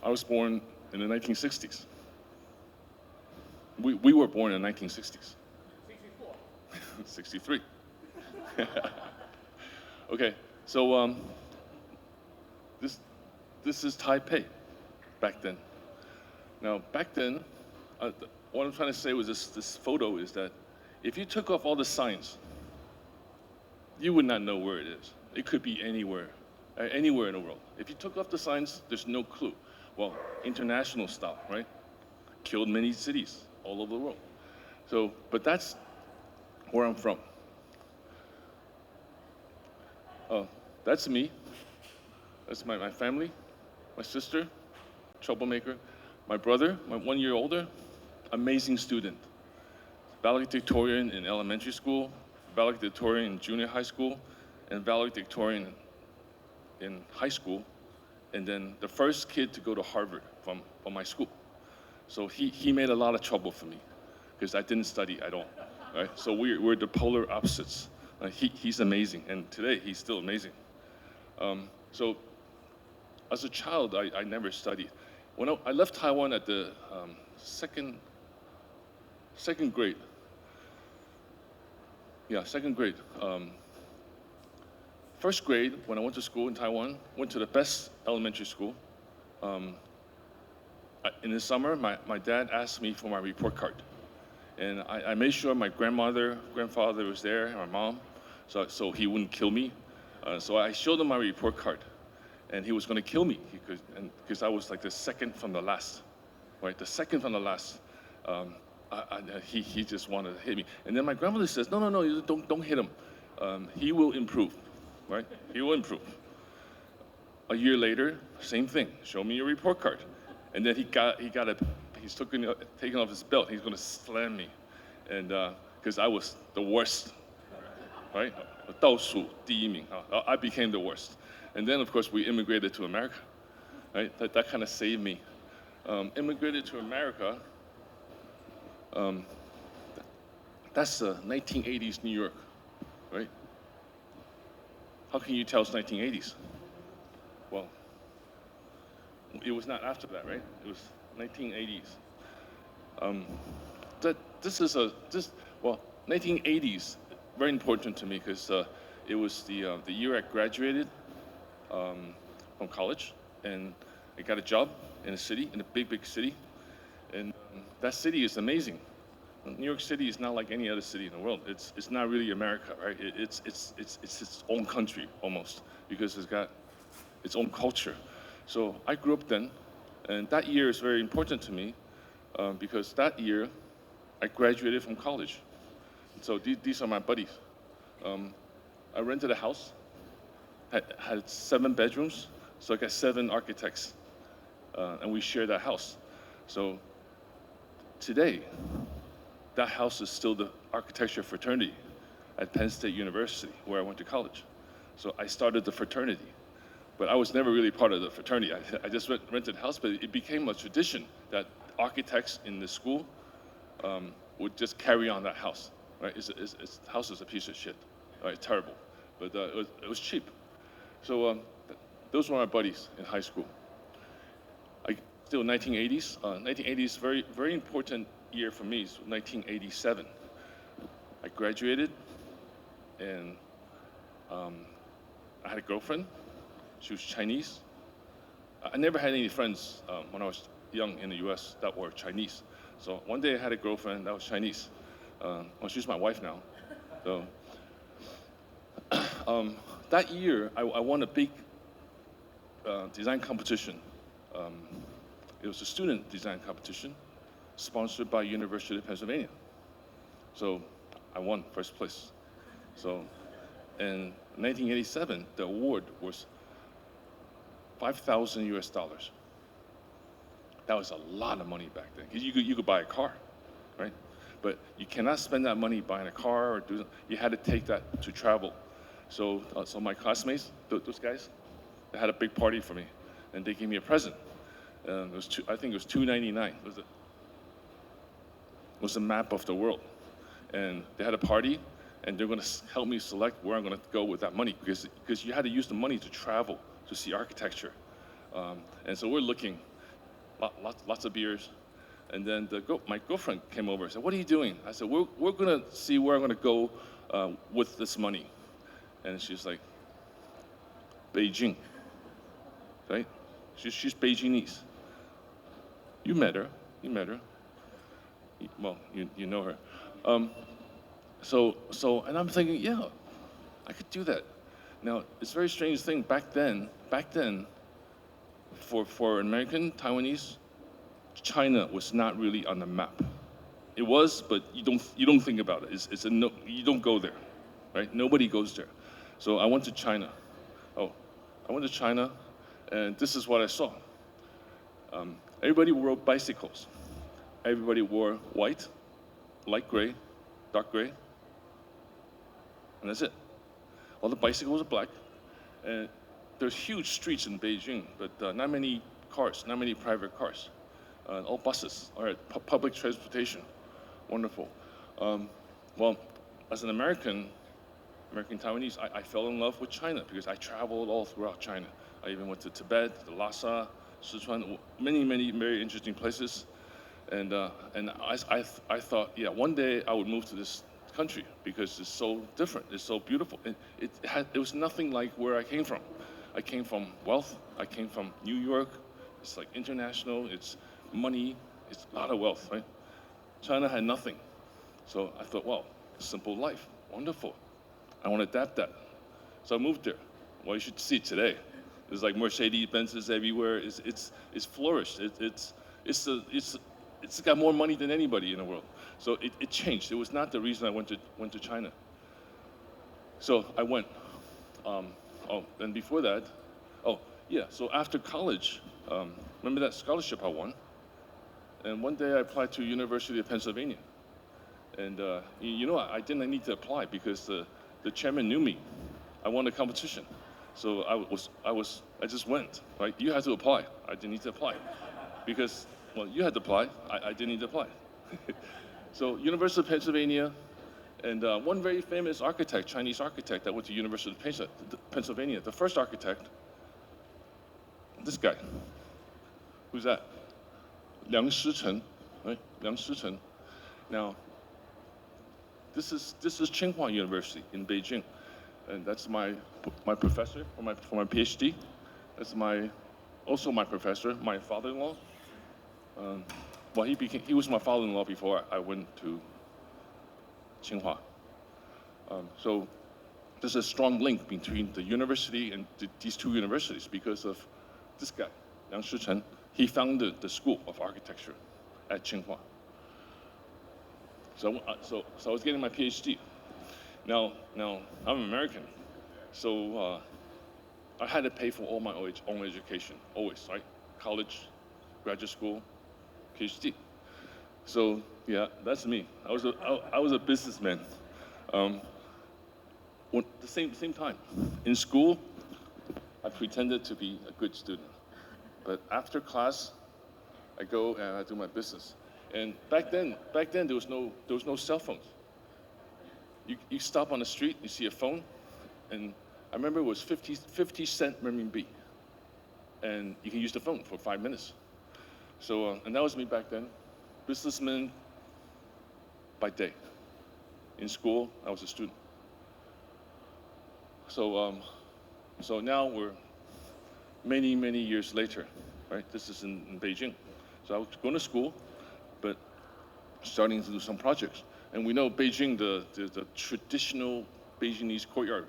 I was born in the 1960s. We were born in the 1960s. 63. Okay, so this is Taipei back then. Now, back then, what I'm trying to say with this photo is that if you took off all the signs, you would not know where it is. It could be anywhere, anywhere in the world. If you took off the signs, there's no clue. Well, international style, right? Killed many cities all over the world. So, but that's where I'm from. That's me. That's my family, my sister, troublemaker, my brother, my 1 year older, amazing student. Valedictorian in elementary school, valedictorian in junior high school, and valedictorian in high school, and then the first kid to go to Harvard from my school. So he made a lot of trouble for me because I didn't study at all, right? So we're the polar opposites. He's amazing, and today he's still amazing. So as a child, I never studied. When I left Taiwan at the second grade. Yeah, second grade. First grade, when I went to school in Taiwan, went to the best elementary school. In the summer, my dad asked me for my report card. And I made sure my grandfather was there, and my mom, so he wouldn't kill me. So I showed him my report card, and he was going to kill me because I was like the second from the last, right? The second from the last. He just wanted to hit me. And then my grandmother says, no, you don't hit him. He will improve, right? He will improve. A year later, same thing. Show me your report card. And then he's taking off his belt. He's going to slam me. And because I was the worst, right? 倒数第一名. I became the worst. And then, of course, we immigrated to America, right? That kind of saved me. Immigrated to America. That's 1980s New York, right? How can you tell it's 1980s? Well, it was not after that, right? It was 1980s. 1980s, very important to me because it was the year I graduated from college, and I got a job in a city, in a big city, and that city is amazing. New York City is not like any other city in the world. It's not really America, right? It's its own country almost because it's got its own culture. So I grew up then, and that year is very important to me because that year I graduated from college. So these are my buddies. I rented a house, had 7 bedrooms, so I got 7 architects, and we shared that house. So today, that house is still the architecture fraternity at Penn State University, where I went to college. So I started the fraternity, but I was never really part of the fraternity. I just rented a house, but it became a tradition that architects in the school would just carry on that house, right? The house is a piece of shit, right? Terrible, but it was cheap. So those were my buddies in high school. Still 1980s. 1980s, very important year for me is 1987. I graduated, and I had a girlfriend. She was Chinese. I never had any friends when I was young in the U.S. that were Chinese. So one day I had a girlfriend that was Chinese. Well, she's my wife now. So that year, I won a big design competition. It was a student design competition sponsored by University of Pennsylvania. So I won first place. So in 1987, the award was $5,000 US. That was a lot of money back then. 'Cause you could buy a car, right? But you cannot spend that money buying a car or you had to take that to travel. So my classmates, those guys, they had a big party for me, and they gave me a present. I think it was $299. It was a map of the world, and they had a party, and they're going to help me select where I'm going to go with that money because you had to use the money to travel to see architecture, and so we're looking, lots of beers, and then my girlfriend came over and said, "What are you doing?" I said, "We're going to see where I'm going to go with this money," and she's like, "Beijing," right? She's Beijingese. You met her. Well, you know her. And I'm thinking, yeah, I could do that. Now, it's a very strange thing. Back then, for American, Taiwanese, China was not really on the map. It was, but you don't think about it. It's a no, you don't go there, right? Nobody goes there. So I went to China. Oh, I went to China, and this is what I saw. Everybody rode bicycles. Everybody wore white, light gray, dark gray, and that's it. All the bicycles are black, and there's huge streets in Beijing, but not many cars, not many private cars. All buses, all right, public transportation, wonderful. Well, as an American Taiwanese, I fell in love with China because I traveled all throughout China. I even went to Tibet, to Lhasa, Sichuan, many very interesting places. And I thought, yeah, one day I would move to this country because it's so different, it's so beautiful. It was nothing like where I came from. I came from wealth, I came from New York. It's like international, it's money, it's a lot of wealth, right? China had nothing. So I thought, well, simple life, wonderful. I want to adapt that. So I moved there. Well, you should see it today. There's like Mercedes Benzes everywhere. It's flourished. It's got more money than anybody in the world. So it changed. It was not the reason I went to China. So I went. And before that, so after college, remember that scholarship I won? And one day I applied to University of Pennsylvania. And I didn't need to apply because the chairman knew me. I won the competition. So I just went, right? You had to apply. I didn't need to apply because, well, you had to apply. I didn't need to apply. So University of Pennsylvania, and one very famous architect, Chinese architect that went to University of Pennsylvania, the first architect, this guy. Who's that? Liang Shichen, right? Liang Shichen. Now, this is Tsinghua University in Beijing, and that's my professor for my PhD. That's also my professor, my father-in-law. Well, he was my father-in-law before I went to Tsinghua. So there's a strong link between the university and these two universities because of this guy, Liang Shichen. He founded the School of Architecture at Tsinghua. So I was getting my PhD. Now I'm American, so I had to pay for all my own education, always, right? College, graduate school, PhD. So yeah, that's me. I was a businessman. The same time, in school, I pretended to be a good student, but after class, I go and I do my business. And back then there was no cell phones. You stop on the street, you see a phone, and I remember it was 50 cent renminbi, and you can use the phone for 5 minutes. So and that was me back then, businessman by day. In school, I was a student. So now we're many years later, right? This is in Beijing. So I was going to school, but starting to do some projects. And we know Beijing, the traditional Beijingese courtyard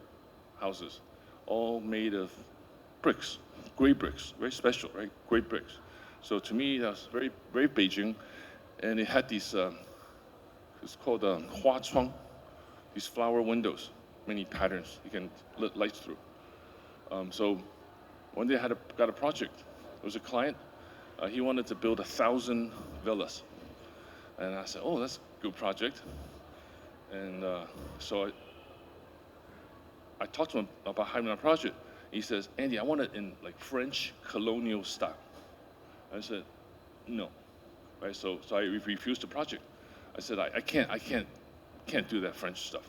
houses, all made of bricks, gray bricks, very special, right? Great bricks. So to me, that was very Beijing, and it had these, it's called hua chuang, these flower windows, many patterns you can let lights through. So one day I got a project. There was a client, he wanted to build 1,000 villas. And I said, oh, that's a good project. And so I talked to him about having a project. He says, Andy, I want it in like French colonial style. I said, no. Right, so I refused the project. I said, I can't do that French stuff.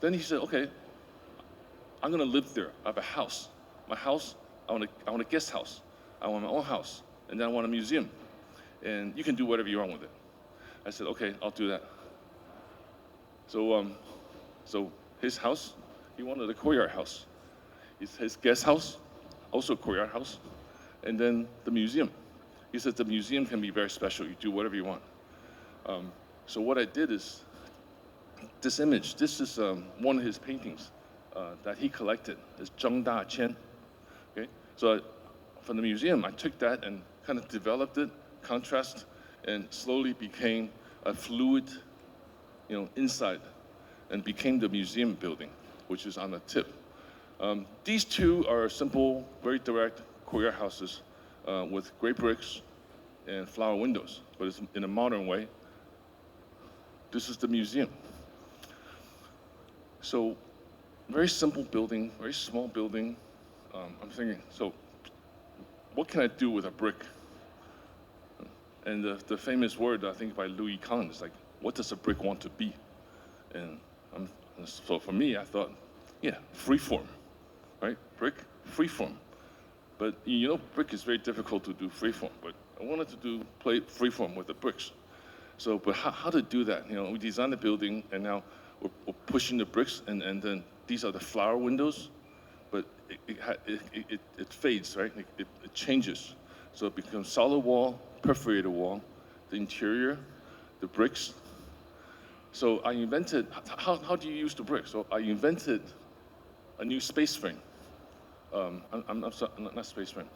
Then he said, okay, I'm gonna live there. I have a house. My house, I want a guest house. I want my own house, and then I want a museum. And you can do whatever you want with it. I said, okay, I'll do that. So his house, he wanted a courtyard house. His guest house, also a courtyard house. And then the museum. He said the museum can be very special. You do whatever you want. So what I did is, this image, this is one of his paintings that he collected. It's Zheng Da Qian. Okay, so from the museum, I took that and kind of developed it, contrast, and slowly became a fluid, inside, and became the museum building, which is on the tip. These two are simple, very direct courtyard houses with gray bricks and flower windows, but it's in a modern way. This is the museum. So, very simple building, very small building. I'm thinking, so what can I do with a brick? And the famous word, I think, by Louis Kahn is like, what does a brick want to be? And so for me, I thought, yeah, freeform, right? Brick, freeform. But brick is very difficult to do freeform, but I wanted to play freeform with the bricks. So, but how to do that? We designed the building, and now we're pushing the bricks, and then these are the flower windows, but it fades, right? It changes. So it becomes solid wall, perforated wall, the interior, the bricks. So I invented, how do you use the bricks? So I invented a new space frame. I'm sorry, not space frame.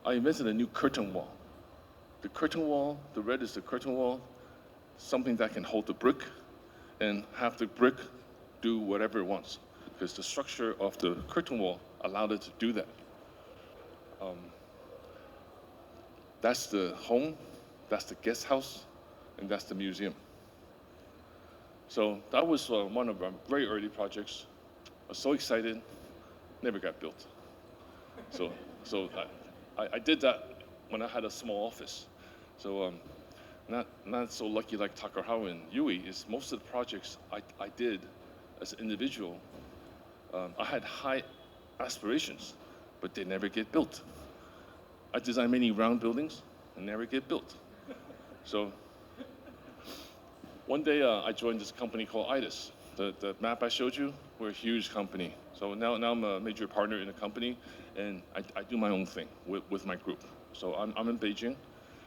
I invented a new curtain wall. The curtain wall, the red is the curtain wall, something that can hold the brick and have the brick do whatever it wants, because the structure of the curtain wall allowed it to do that. That's the home, that's the guest house, and that's the museum. So that was one of our very early projects. I was so excited, never got built. So I did that when I had a small office. So not so lucky like Takahara and Yui is most of the projects I did as an individual. I had high aspirations, but they never get built. I designed many round buildings and never get built. So one day I joined this company called IDIS. The map I showed you, we're a huge company. So now I'm a major partner in the company, and I do my own thing with my group. So I'm in Beijing.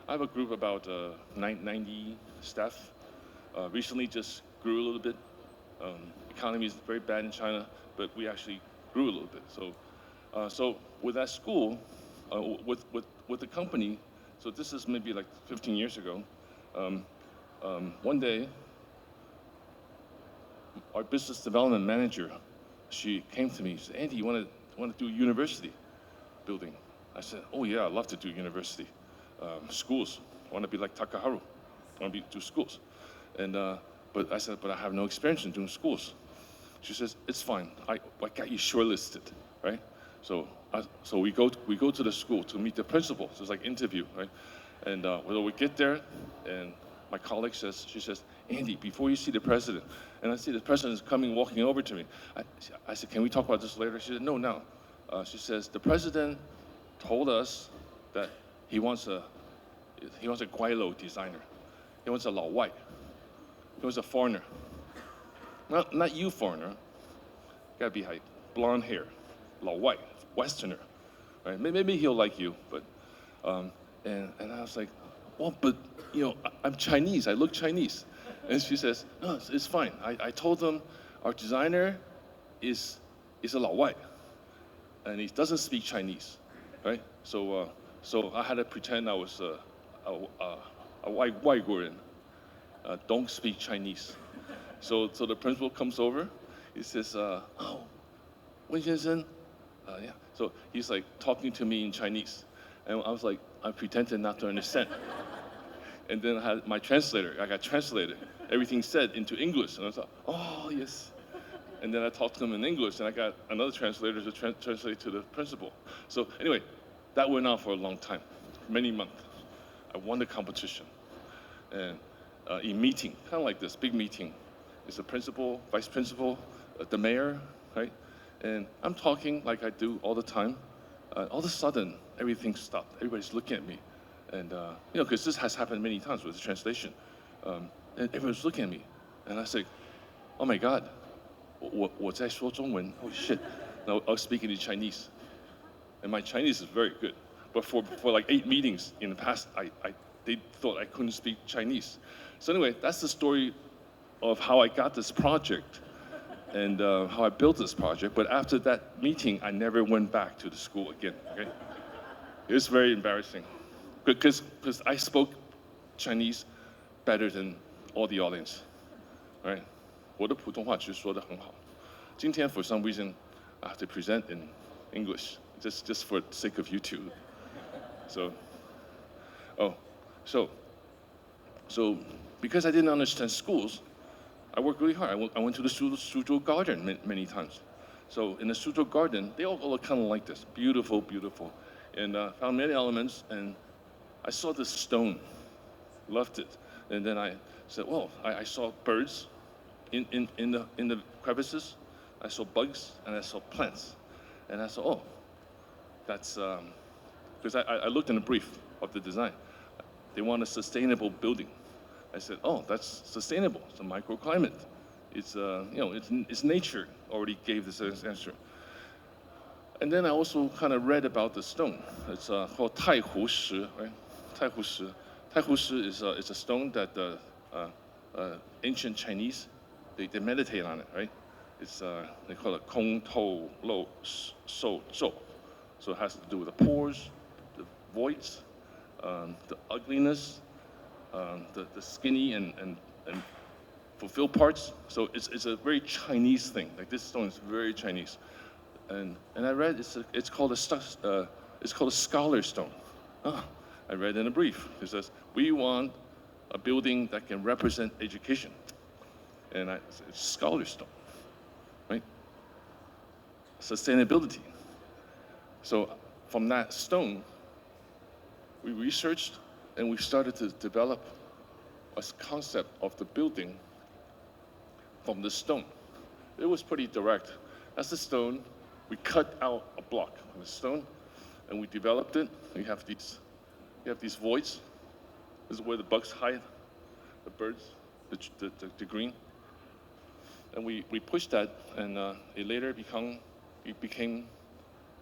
I have a group about 90 staff. Recently just grew a little bit. Economy is very bad in China, but we actually grew a little bit. So with that school, with the company, so this is maybe like 15 years ago. One day, our business development manager, she came to me. She said, "Andy, you want to do university building?" I said, "Oh yeah, I'd love to do university, schools. I want to be like Takaharu. I want to do schools." And but I said, "But I have no experience in doing schools." She says, "It's fine. I got you shortlisted, right?" So we go to the school to meet the principal. So it's like interview, right? And when we get there, and my colleague says, she says, "Andy, before you see the president," and I see the president is walking over to me. I said, "Can we talk about this later?" She said, "No." She says, "The president told us that he wants a Guaylo designer. He wants a Lao White. He wants a foreigner. Not you foreigner. Gotta be like blonde hair, Lao White, Westerner, right? Maybe he'll like you, but and I was like, well, but I'm Chinese. I look Chinese." And she says, "No, it's fine. I told them our designer is a Lao White, and he doesn't speak Chinese, right? So I had to pretend I was a white Guoren, don't speak Chinese. So the principal comes over. He says, "Oh, Wen先生," yeah. So he's like talking to me in Chinese, and I was like, I pretended not to understand. And then I had my translator. I got translated. Everything said into English, and I was like, "Oh yes." And then I talked to him in English, and I got another translator to translate to the principal. So anyway, that went on for a long time, many months. I won the competition, and in meeting, kind of like this big meeting, is the principal, vice principal, the mayor, right? And I'm talking like I do all the time. All of a sudden, everything stopped. Everybody's looking at me. And, because this has happened many times with the translation. And everyone's looking at me. And I say, "Oh my God, 我在说中文. Oh shit." Now I was speaking in Chinese. And my Chinese is very good. But for like 8 meetings in the past, they thought I couldn't speak Chinese. So anyway, that's the story of how I got this project and how I built this project. But after that meeting, I never went back to the school again, okay? It was very embarrassing because I spoke Chinese better than all the audience, right? 我的普通话其实说得很好。今天 for some reason I have to present in English just for the sake of YouTube. So because I didn't understand schools, I worked really hard. I went to the Suzhou Garden many times. So in the Suzhou Garden, they all look kind of like this, beautiful, beautiful, and found many elements. And I saw this stone, loved it, and then I said, "Well, I saw birds in the crevices. I saw bugs, and I saw plants, and I said, oh, that's because I looked in the brief of the design. They want a sustainable building. I said, oh, that's sustainable. It's a microclimate. It's it's nature already gave this answer. And then I also kind of read about the stone. It's called Taihu Shi, right? Taihu Shi. Taihu Shi is a stone that ancient Chinese they meditate on it, right? It's they call it Kong Tou Lo Shou Zhou. So it has to do with the pores, the voids, the ugliness, the skinny and fulfilled parts. So it's a very Chinese thing. Like this stone is very Chinese. And I read it's called a scholar stone. I read in a brief. It says we want a building that can represent education, and it's scholar stone, right? Sustainability. So from that stone, we researched and we started to develop a concept of the building from the stone. It was pretty direct. That's the stone. We cut out a block from the stone, and we developed it. We have these voids. This is where the bugs hide, the birds, the green. And we pushed that, and it later became.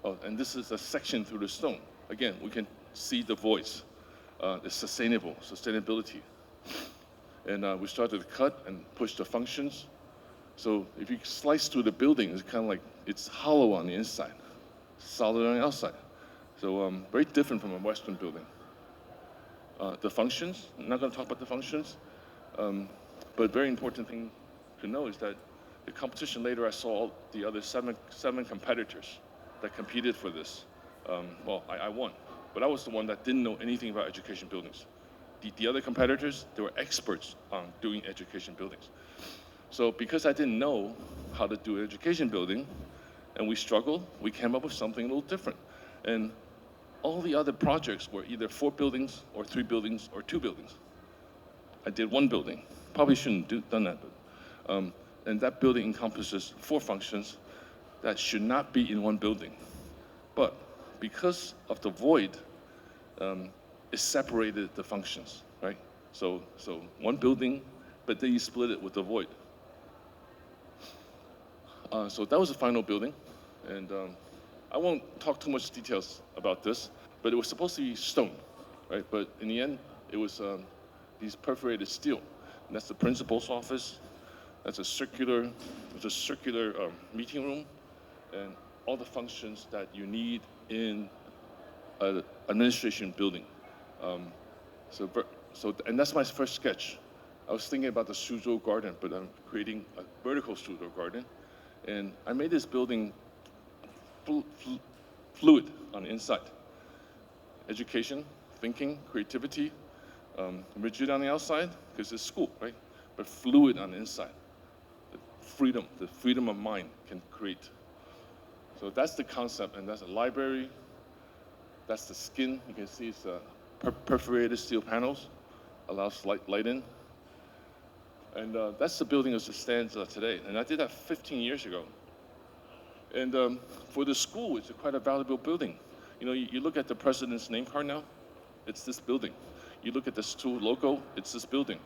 Oh, and this is a section through the stone. Again, we can see the voids. It's sustainability. And we started to cut and push the functions. So if you slice through the building, it's kind of like it's hollow on the inside, solid on the outside. So very different from a Western building. The functions, I'm not going to talk about the functions, but very important thing to know is that the competition later, I saw all the other seven competitors that competed for this. Well, I won, but I was the one that didn't know anything about education buildings. The other competitors, they were experts on doing education buildings. So because I didn't know how to do an education building, and we struggled, we came up with something a little different. And all the other projects were either 4 buildings or 3 buildings or 2 buildings. I did 1 building. Probably shouldn't done that, but, and that building encompasses 4 functions that should not be in 1 building. But because of the void, it separated the functions, right? So 1 building, but then you split it with the void. So that was the final building, and I won't talk too much details about this, but it was supposed to be stone, right? But in the end, it was these perforated steel. And that's the principal's office. That's a circular meeting room, and all the functions that you need in an administration building. And that's my first sketch. I was thinking about the Suzhou Garden, but I'm creating a vertical Suzhou Garden. And I made this building fluid on the inside. Education, thinking, creativity, rigid on the outside, because it's school, right? But fluid on the inside. The freedom of mind can create. So that's the concept, and that's a library. That's the skin. You can see it's perforated steel panels, allows light in. And that's the building as it stands today. And I did that 15 years ago. And for the school, it's quite a valuable building. You know, you look at the president's name card now, it's this building. You look at the school logo, it's this building.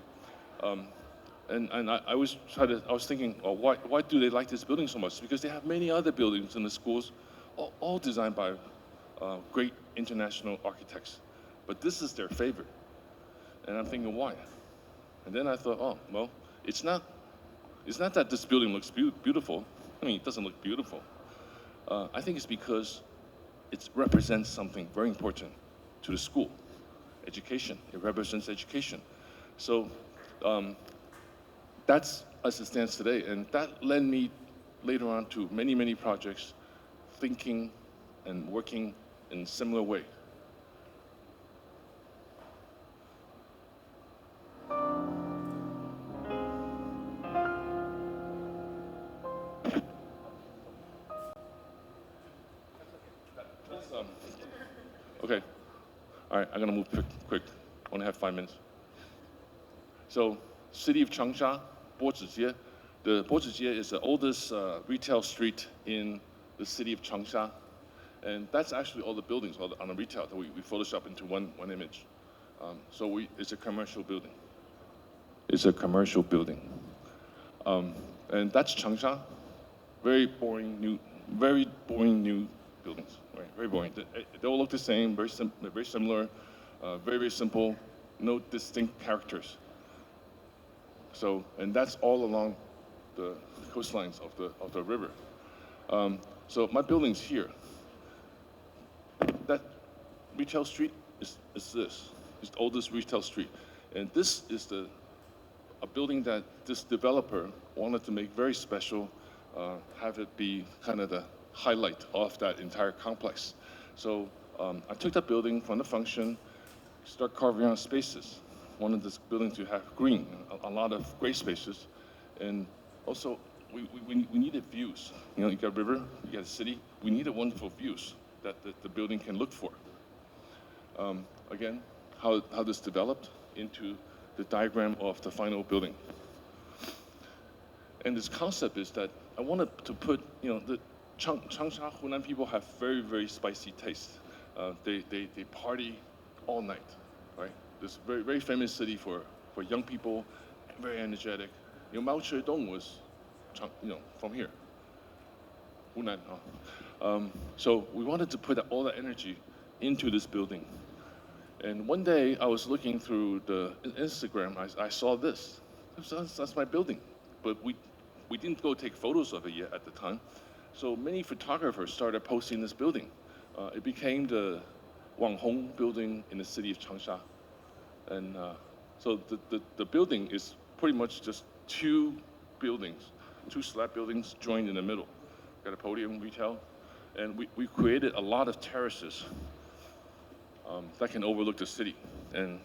And I was thinking, oh, why do they like this building so much? Because they have many other buildings in the schools, all designed by great international architects. But this is their favorite. And I'm thinking, why? And then I thought, oh, well, it's not that this building looks beautiful. I mean, it doesn't look beautiful. I think it's because it represents something very important to the school, education. It represents education. So that's as it stands today. And that led me later on to many, many projects, thinking and working in a similar way. Okay. All right, I'm gonna move quick. I only have 5 minutes. So, city of Changsha, Bozhijie. The Bozhijie is the oldest retail street in the city of Changsha. And that's actually all the buildings on the retail that we Photoshop into one image. It's a commercial building. It's a commercial building. And that's Changsha. Very boring new buildings. Right? Very boring. They all look the same, very similar, very simple, no distinct characters. So, and that's all along the coastlines of the river. So my building's here. That retail street is this. It's the oldest retail street. And this is a building that this developer wanted to make very special, have it be kind of the highlight of that entire complex. So I took that building from the function, start carving out spaces. Wanted this building to have green, a lot of gray spaces. And also, we needed views. You know, you got river, you got city. We needed wonderful views that the building can look for. Again, how this developed into the diagram of the final building. And this concept is that I wanted to put, you know, the Changsha Hunan people have very, very spicy taste. They party all night, right? This very, very famous city for young people, very energetic. You know, Mao Zedong was, from here, Hunan. So we wanted to put all that energy into this building. And one day I was looking through the Instagram, I saw this. That's my building. But we didn't go take photos of it yet at the time. So many photographers started posting this building. It became the Wang Hong building in the city of Changsha. And so the building is pretty much just two buildings, two slab buildings joined in the middle. Got a podium, retail, and we created a lot of terraces that can overlook the city. And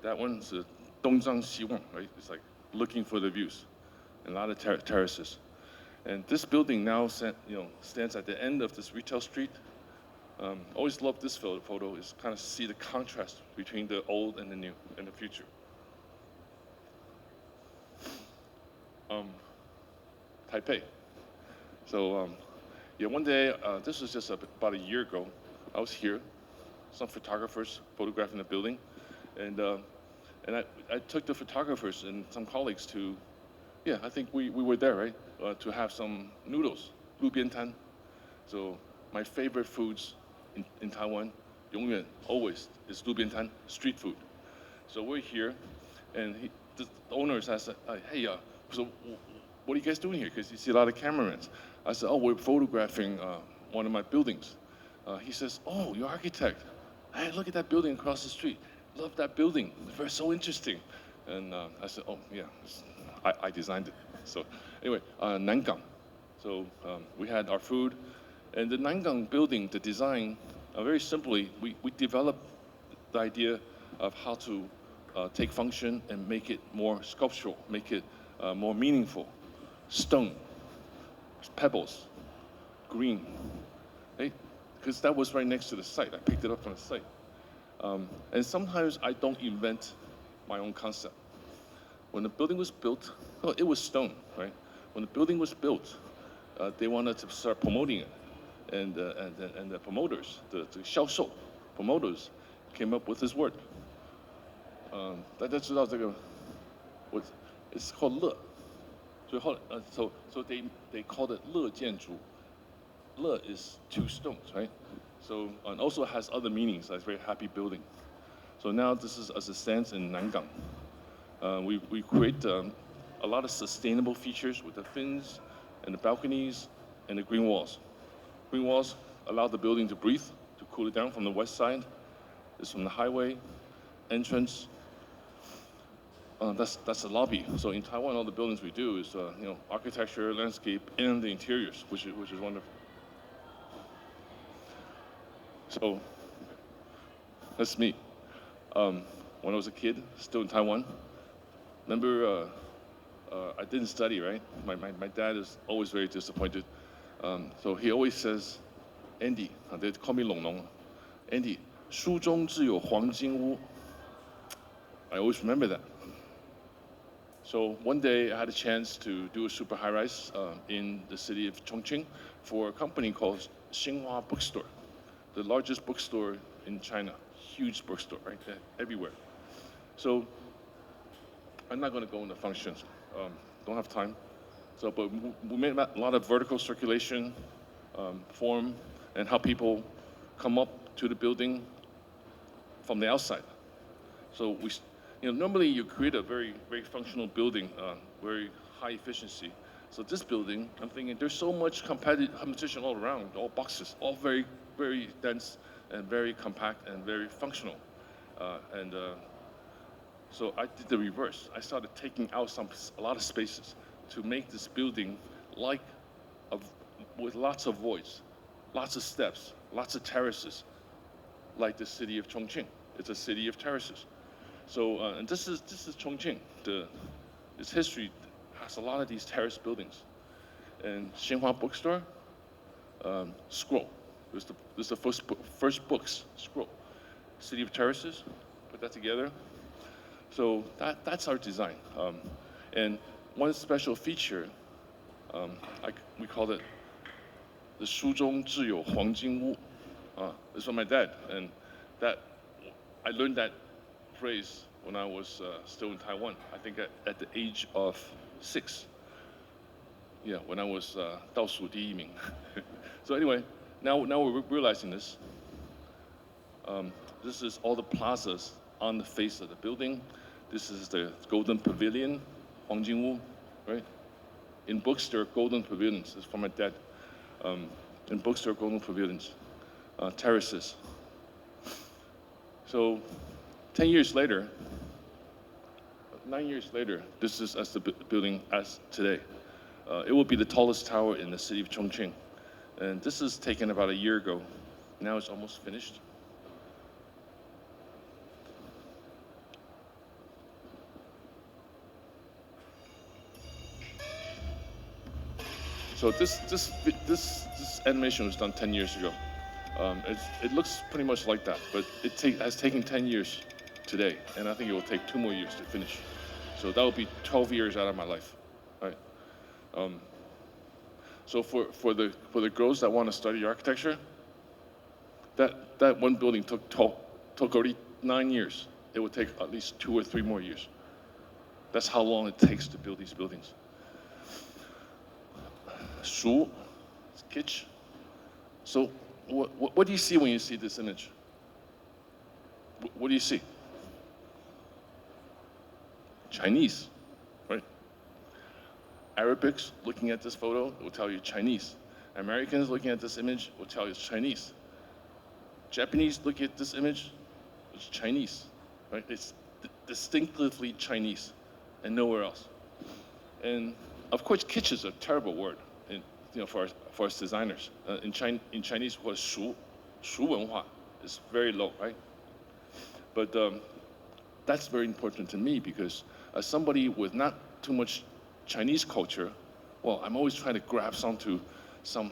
that one's the Dongzhang Xiwang, right? It's like looking for the views, and a lot of terraces. And this building now stands at the end of this retail street. Always loved this photo, is kind of see the contrast between the old and the new and the future. Taipei. So yeah, one day, this was just about a year ago, I was here, some photographers photographing the building, and I took the photographers and some colleagues to, yeah, I think we were there, right, to have some noodles, lubiantan. So my favorite foods in Taiwan, 永远 always is lubiantan, street food. So we're here, and the owners asked, hey, so what are you guys doing here? Because you see a lot of cameramen. I said, oh, we're photographing one of my buildings. He says, oh, you're architect. Hey, look at that building across the street. Love that building. Very so interesting. And I said, oh, yeah, I designed it. So anyway, Nangang. So we had our food. And the Nangang building, the design, very simply, we developed the idea of how to take function and make it more sculptural, make it more meaningful. Stone, pebbles, green, right? Because that was right next to the site. I picked it up from the site. And sometimes I don't invent my own concept. When the building was built, well, it was stone, right? When the building was built, they wanted to start promoting it. And the promoters, the 销售 promoters, came up with this word. 大家知道这个 it's called 乐. So they called it 乐建筑. 乐 is two stones, right? So and also has other meanings, like very happy building. So now this is as it stands in Nangang. We create a lot of sustainable features with the fins and the balconies and the green walls. Green walls allow the building to breathe, to cool it down from the west side. This from the highway, entrance. That's the lobby. So in Taiwan, all the buildings we do is architecture, landscape, and the interiors, which is wonderful. So that's me. When I was a kid, still in Taiwan, remember I didn't study, right? My dad is always very disappointed. So he always says, Andy, they call me Long Long. Andy, 书中自有黄金屋. I always remember that. So one day I had a chance to do a super high rise in the city of Chongqing for a company called Xinhua Bookstore, the largest bookstore in China, huge bookstore, right there, everywhere. So I'm not going to go into functions, don't have time. So, but we made a lot of vertical circulation, form, and how people come up to the building from the outside. So normally you create a very, very functional building, very high efficiency. So this building, I'm thinking there's so much competition all around, all boxes, all very, very dense and very compact and very functional. So I did the reverse. I started taking out a lot of spaces to make this building with lots of voids, lots of steps, lots of terraces, like the city of Chongqing. It's a city of terraces. So, and this is Chongqing. Its history has a lot of these terrace buildings. And Xinhua Bookstore, Scroll. This is the first books, Scroll. City of Terraces, put that together. So that's our design. And one special feature, we call it the 书中自有黄金屋. This is from my dad, and I learned that phrase when I was still in Taiwan. I think at the age of 6. Yeah, when I was 倒数第一名. So anyway, now we're realizing this. This is all the plazas on the face of the building. This is the Golden Pavilion, 黄金屋, right? In books, there are golden pavilions. This is from my dad. In books, there are golden pavilions, terraces. So 10 years later, 9 years later, this is as the building as today. It will be the tallest tower in the city of Chongqing. And this is taken about a year ago. Now it's almost finished. So this animation was done 10 years ago. It looks pretty much like that, but it has taken 10 years today, and I think it will take 2 more years to finish. So that will be 12 years out of my life, right? So for the girls that want to study architecture, that one building took already 9 years. It will take at least 2 or 3 more years. That's how long it takes to build these buildings. 书, it's kitsch. So what do you see when you see this image? What do you see? Chinese, right? Arabics looking at this photo will tell you Chinese. Americans looking at this image will tell you it's Chinese. Japanese looking at this image, it's Chinese, right? It's distinctively Chinese and nowhere else. And of course, kitsch is a terrible word. For us designers, in Chinese, we call it 熟文化. It's very low, right? But that's very important to me because as somebody with not too much Chinese culture, well, I'm always trying to grab onto some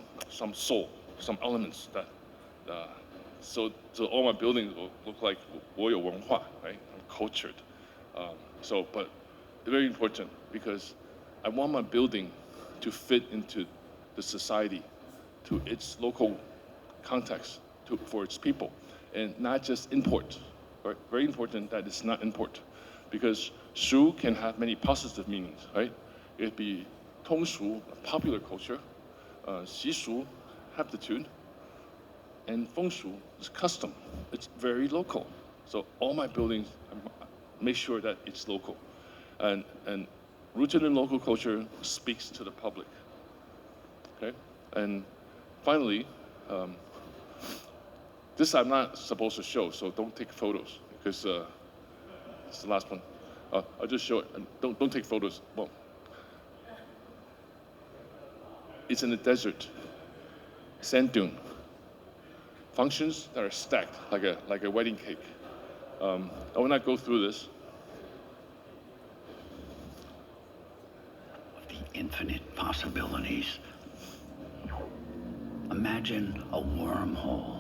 soul, some elements that, so all my buildings will look like 我有文化, right? I'm cultured. But very important because I want my building to fit into the society, to its local context, for its people, and not just import. Right? Very important that it's not import, because 书 can have many positive meanings, right? It'd be 通俗, popular culture, 习俗, aptitude, and 风俗 is custom. It's very local. So all my buildings make sure that it's local, and rooted in local culture speaks to the public. Okay, and finally, this I'm not supposed to show, so don't take photos because it's the last one. I'll just show it. And don't take photos. Well, it's in the desert, sand dune. Functions that are stacked like a wedding cake. I will not go through this. The infinite possibilities. Imagine a wormhole.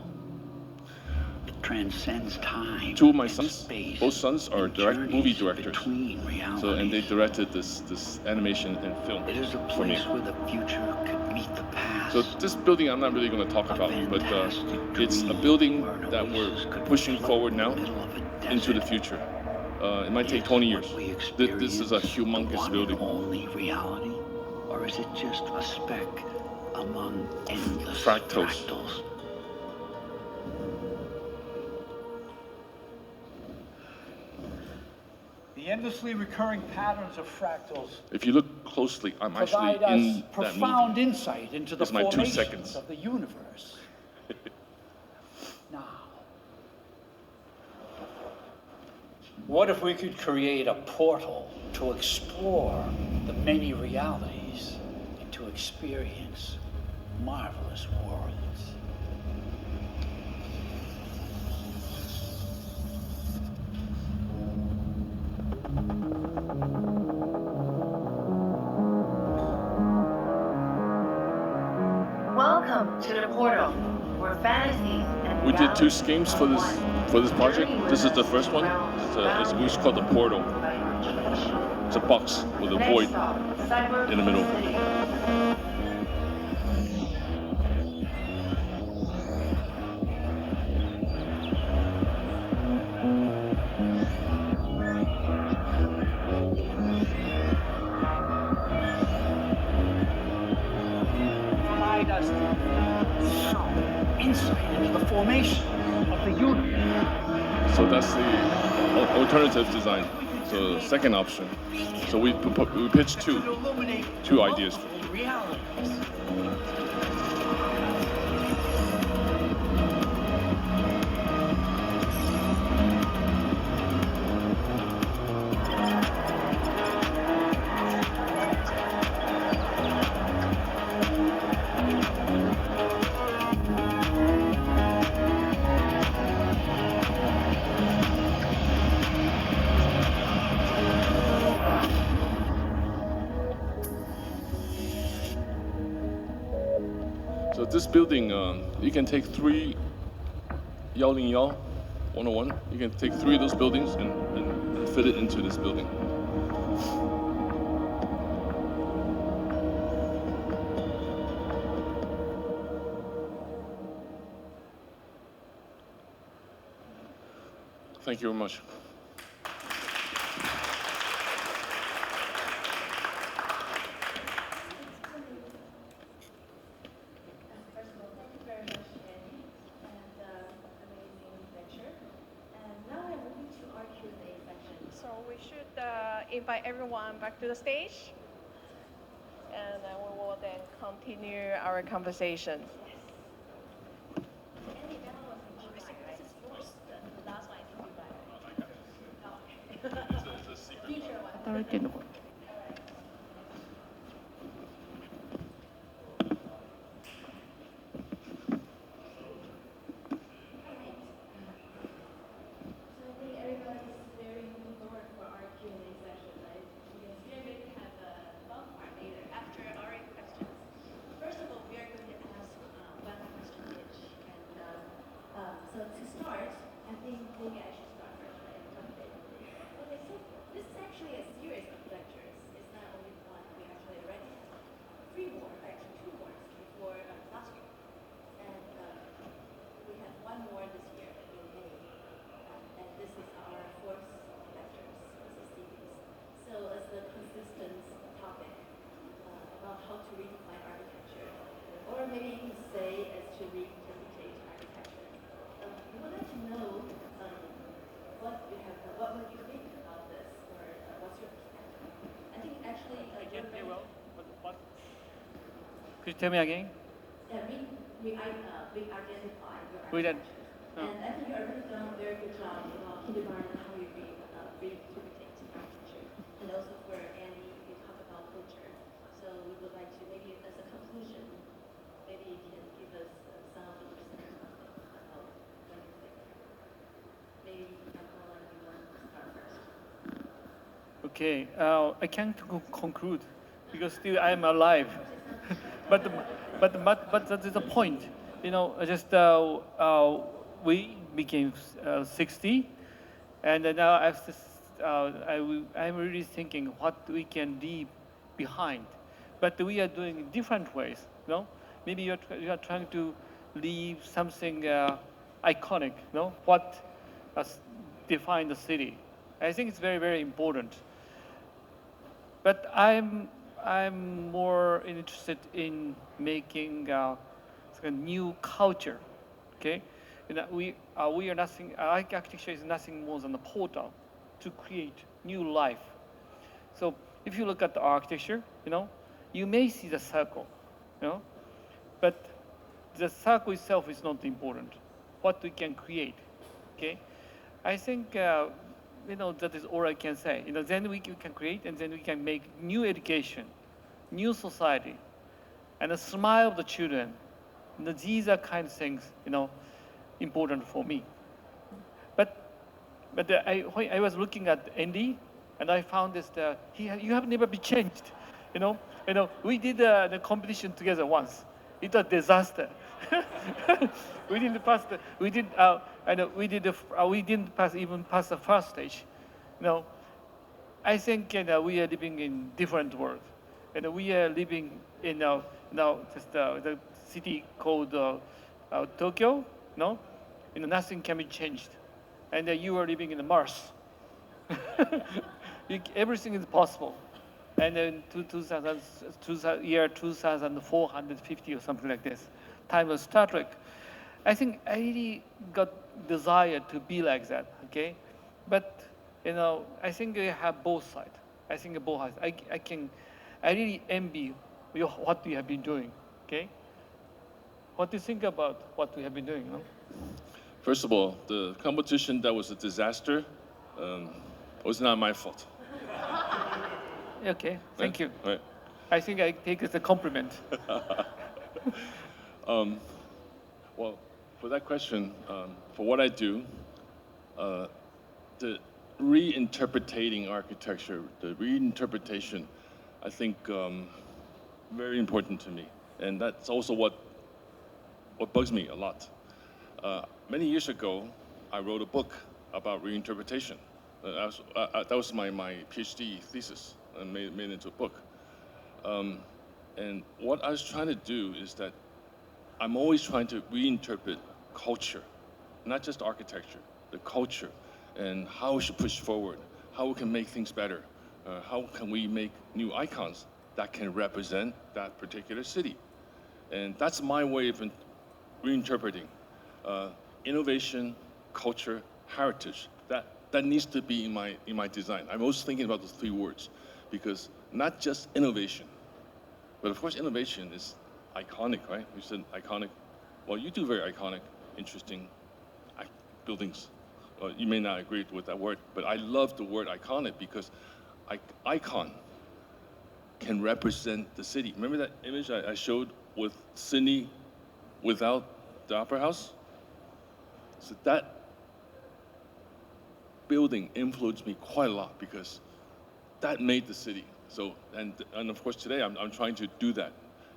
It transcends time. Two of my and sons, space, both sons are and movie journeys directors. between realities. So, and they directed this animation and film It is a for me. place where the future could meet the past. So this building I'm not really going to talk A about, but fantastic it's a dream building where an that oasis we're could pushing float forward in now the middle of a into the desert. future. It might take Is 20 what years. we This is a experience the humongous one building. and only reality, or is it just a speck among endless Fractals. fractals? The endlessly recurring patterns of fractals If you look closely, I'm actually provide us in that profound movie. insight into the It's my 2 formations seconds. of the universe. Now, what if we could create a portal to explore the many realities and to experience marvelous worlds? Welcome to the portal, where fantasies and We did 2 realities schemes are for one. this project. Journey with This is the us first one. around It's called the Portal. by imagination. It's a box with a Next void stop, Cyber in the middle. City. Provide us some insight into the formation of the universe. So that's the alternative design. So the second option. So we pitched To illuminate two ideas. multiple realities. So this building, you can take 3 Yaoling Yao 101. You can take 3 of those buildings and fit it into this building. Thank you very much. First of all, thank you very much, Andy, and amazing lecture. And now we're moving to our Q&A section. So we should invite everyone back to the stage, and we will then continue our conversation. Andy, that was interesting, right? This is yours, the last one I think you buy. Future one. 働いてんのかな。 So I think everybody's very looking forward for our Q&A session, right? Because we are going to have a fun part later after our questions. First of all, we are going to ask one question each. And so to start, I think maybe I should start first, right? Okay, so this is actually a series of lectures. what would you think about this, or what's your perspective? I think actually, Could you tell me again? we identify your We did. architecture. And I think you already done a very good job about kindergarten, how you reinterpret architecture. And also for Andy, you talk about culture. So we would like to maybe as a conclusion, maybe you can give us some of the percent about what you think. Maybe Paula, you want to start first. Okay, I can't conclude because still I am alive. but that is the point. You know, just we became 60, and now I'm really thinking what we can leave behind. But we are doing it different ways. You know, maybe you are trying to leave something iconic. You know, what define the city. I think it's very, very important. But I'm more interested in making a new culture. Okay, you know, we are nothing. Architecture is nothing more than a portal to create new life. So if you look at the architecture, you know, you may see the circle, you know, but the circle itself is not important. What we can create. Okay, I think. You know, that is all I can say. You know, then we can create, and then we can make new education, new society, and the smile of the children. You know, these are kind of things, you know, important for me. But I was looking at Andy, and I found this. You have never been changed. You know, we did the competition together once. It was a disaster. We didn't pass the. We did. I know we did. We didn't pass the first stage. You know, I think we are living in different world, and we are living in now just the city called Tokyo. No, you know, nothing can be changed, and you are living in the Mars. Everything is possible. And then year 2450 or something like this, time of Star Trek. I think I really got desire to be like that, okay? But, you know, I think I have both sides. I think both sides. I really envy what we have been doing, okay? What do you think about what we have been doing, no? First of all, the competition that was a disaster was not my fault. Okay, thank you. Right. I think I take it as a compliment. Well, for that question, for what I do, the reinterpreting architecture, the reinterpretation, I think very important to me. And that's also what bugs me a lot. Many years ago, I wrote a book about reinterpretation. That was my PhD thesis, and made it into a book. And what I was trying to do is that I'm always trying to reinterpret culture, not just architecture, the culture, and how we should push forward, how we can make things better, how can we make new icons that can represent that particular city. And that's my way of reinterpreting innovation, culture, heritage. That needs to be in my design. I'm always thinking about those three words, because not just innovation, but of course innovation is iconic, right? You said iconic. Well, you do very iconic, interesting buildings. You may not agree with that word, but I love the word iconic because icon can represent the city. Remember that image I showed with Sydney without the Opera House? So that building influenced me quite a lot because that made the city. So, and of course today I'm trying to do that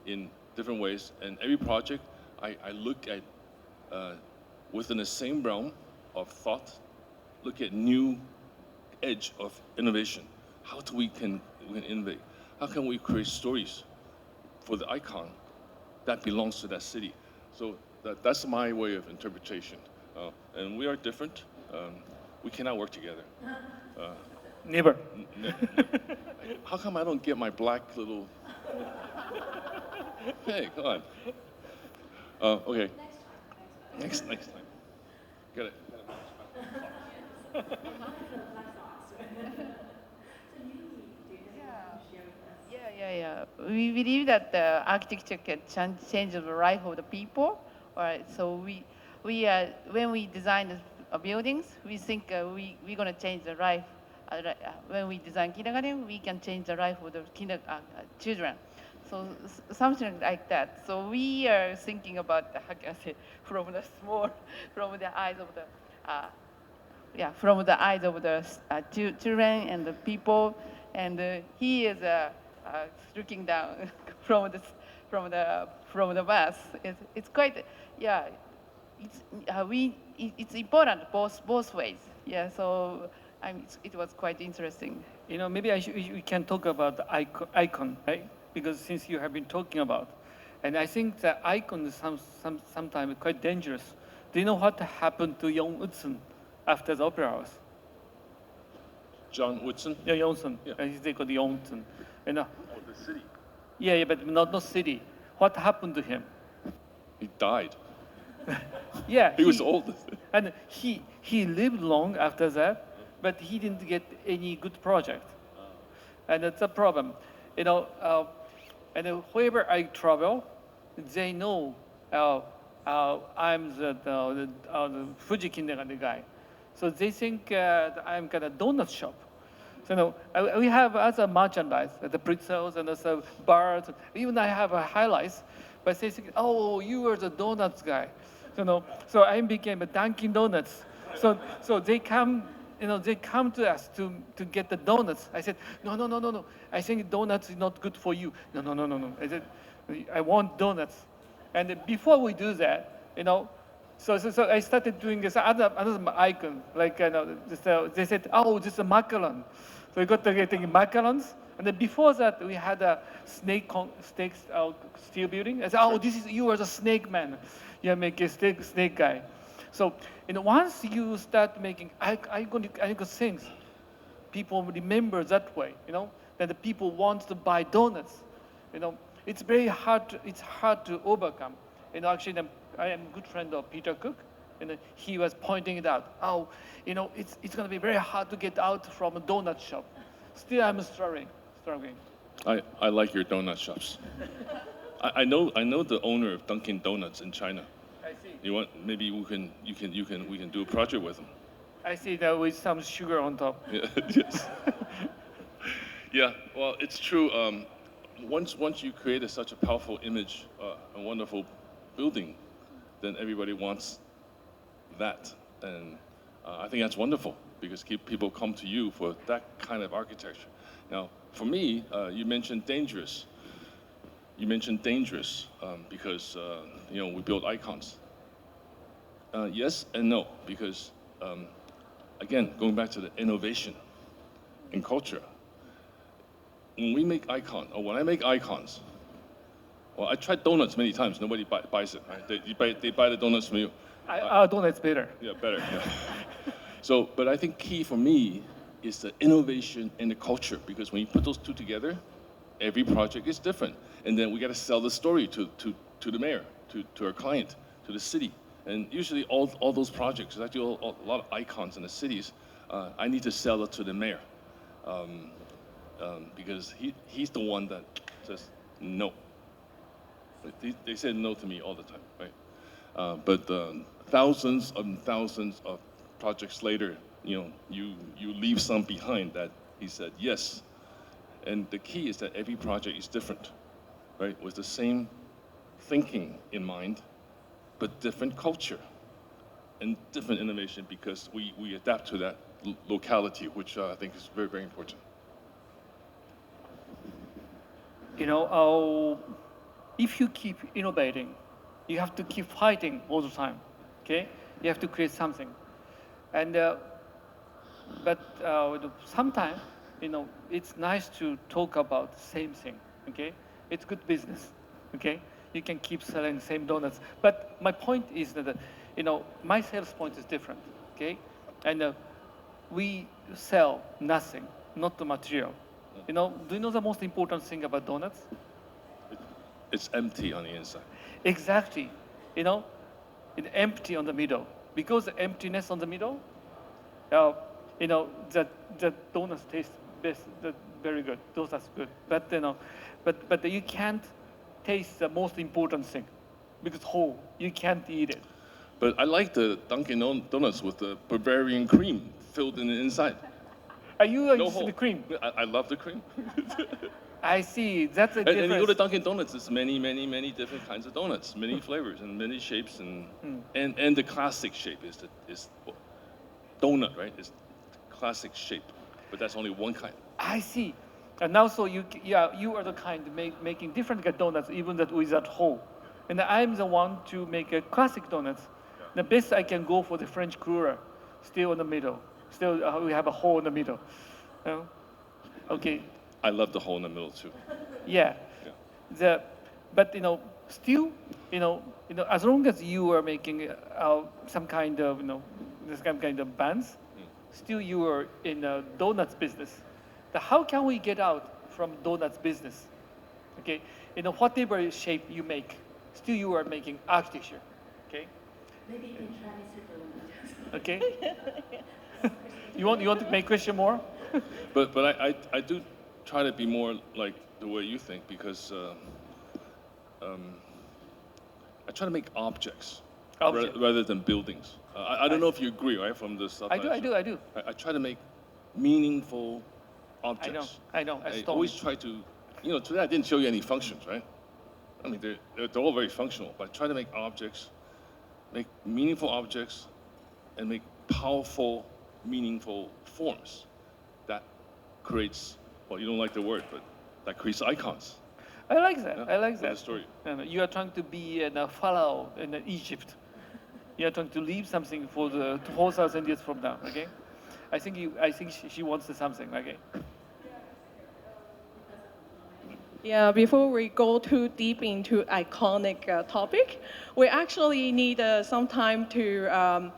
in different ways. And every project I look at within the same realm of thought, look at new edge of innovation. How do we can innovate? How can we create stories for the icon that belongs to that city? So that's my way of interpretation. And we are different. We cannot work together. Never. How come I don't get my black little... Hey, come on. Okay. Next time. Got it. Yeah. We believe that the architecture can change the life of the people. All right. So when we design the buildings, we think we're going to change the life. When we design kindergarten, we can change the life of the children. So something like that. So we are thinking about how can I say, from the eyes of the from the eyes of the children and the people, and he is looking down from the bus. It's quite it's important both ways. Yeah, so it was quite interesting. You know, maybe we can talk about the icon, right? Because since you have been talking about, and I think the icon is sometimes quite dangerous. Do you know what happened to Young Woodson after the opera house? John Woodson? Yeah, Youngson. Yeah. They call the Youngson. You know, Oh, the city. yeah, but not city. What happened to him? He died. Yeah, He was old. and he lived long after that, but he didn't get any good project, and that's a problem. You know, and wherever I travel, they know I'm the Fuji kindergarten guy, so they think that I'm kind of donut shop. So no, we have other merchandise, the pretzels and also bars. Even I have a highlights, but they think, oh, you are the donuts guy. So I became a Dunkin' Donuts. So they come, they come to us to get the donuts. I said, no. I think donuts is not good for you. No. I said, I want donuts. And before we do that, so I started doing this other icon, like they said, oh, this is a macaron. So we got to getting macarons. And then before that, we had a snake steel building. I said, oh, you are the snake man. You make a snake guy. So once you start making iconic things, people remember that way. That the people want to buy donuts. It's very hard. It's hard to overcome. Actually, I am a good friend of Peter Cook, and he was pointing it out. Oh, it's going to be very hard to get out from a donut shop. Still, I'm struggling. I like your donut shops. I know the owner of Dunkin' Donuts in China. I see. You want maybe we can do a project with him. I see that with some sugar on top. Yeah, yes. Yeah. Well, it's true. Once you create such a powerful image, a wonderful building, then everybody wants that, and I think that's wonderful because people come to you for that kind of architecture. Now, for me, you mentioned dangerous. Because we build icons. Yes and no, because again, going back to the innovation in culture. When I make icons, well, I tried donuts many times. Nobody buys it. Right? They buy the donuts from you. Our donuts better. Yeah, better. Yeah. But I think key for me is the innovation and the culture, because when you put those two together, every project is different. And then we got to sell the story to the mayor, to our client, to the city. And usually all those projects, there's actually a lot of icons in the cities. I need to sell it to the mayor. Because he's the one that says no. They said no to me all the time, right? But thousands and thousands of projects later, you leave some behind that he said yes. And the key is that every project is different, right? With the same thinking in mind, but different culture and different innovation, because we adapt to that locality, which I think is very, very important. If you keep innovating, you have to keep fighting all the time. Okay, you have to create something, and but sometimes it's nice to talk about the same thing. Okay, it's good business. Okay, you can keep selling the same donuts. But my point is that my sales point is different. Okay, and we sell nothing, not the material. Do you know the most important thing about donuts? It's empty on the inside. Exactly. It's empty on the middle. Because the emptiness on the middle, you know, the donuts taste best, very good. Those are good. But you know, but you can't taste the most important thing, because whole, you can't eat it. But I like the Dunkin' Donuts with the Bavarian cream filled in the inside. Are you No into hole. the cream? I love the cream. I see. That's a And you difference. go to Dunkin' Donuts, there's many different kinds of donuts, many flavors and many shapes, and the classic shape is donut, right? It's classic shape, but that's only one kind. I see. And also you are the kind making different kind of donuts, even that without hole. And I'm the one to make a classic donuts. The best I can go for the French cruller, still in the middle. Still, we have a hole in the middle. You know? Okay. I love the hole in the middle too. Yeah. But you know, still, you know, as long as you are making some kind of, you know, this kind of buns, still you are in a donuts business. How can we get out from donuts business? Okay, you know, whatever shape you make, still you are making architecture. Okay. Maybe you can try Mr. Donut. Okay. you want to make question more? But I do try to be more like the way you think, because I try to make objects rather than buildings. I don't know if you agree, right? From the stuff I do. I try to make meaningful objects. I know. I always try to, you know, today I didn't show you any functions, right? I mean, they're all very functional, but I try to make objects, make meaningful objects, and make powerful, meaningful forms that creates, well, you don't like the word, but that creates icons. I like that. Yeah, I like for that. the story. And you are trying to be a Pharaoh in Egypt. You are trying to leave something for the 4,000 years from now. Okay, I think she wants something. Okay. Yeah, before we go too deep into iconic topic, we actually need some time to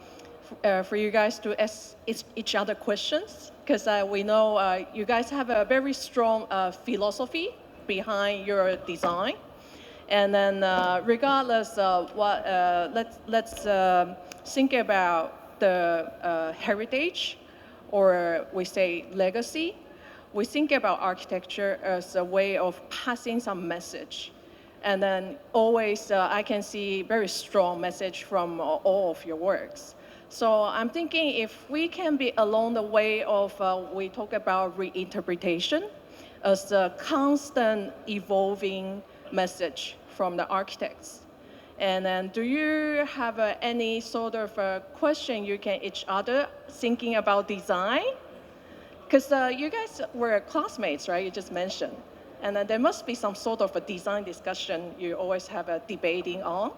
for you guys to ask each other questions, because we know you guys have a very strong philosophy behind your design. And then regardless of what, let's think about the heritage, or we say legacy. We think about architecture as a way of passing some message. And then always I can see very strong message from all of your works. So I'm thinking if we can be along the way of, we talk about reinterpretation as a constant evolving message from the architects. And then do you have any sort of question you can each other thinking about design? Because you guys were classmates, right? You just mentioned. And then there must be some sort of a design discussion you always have a debating on.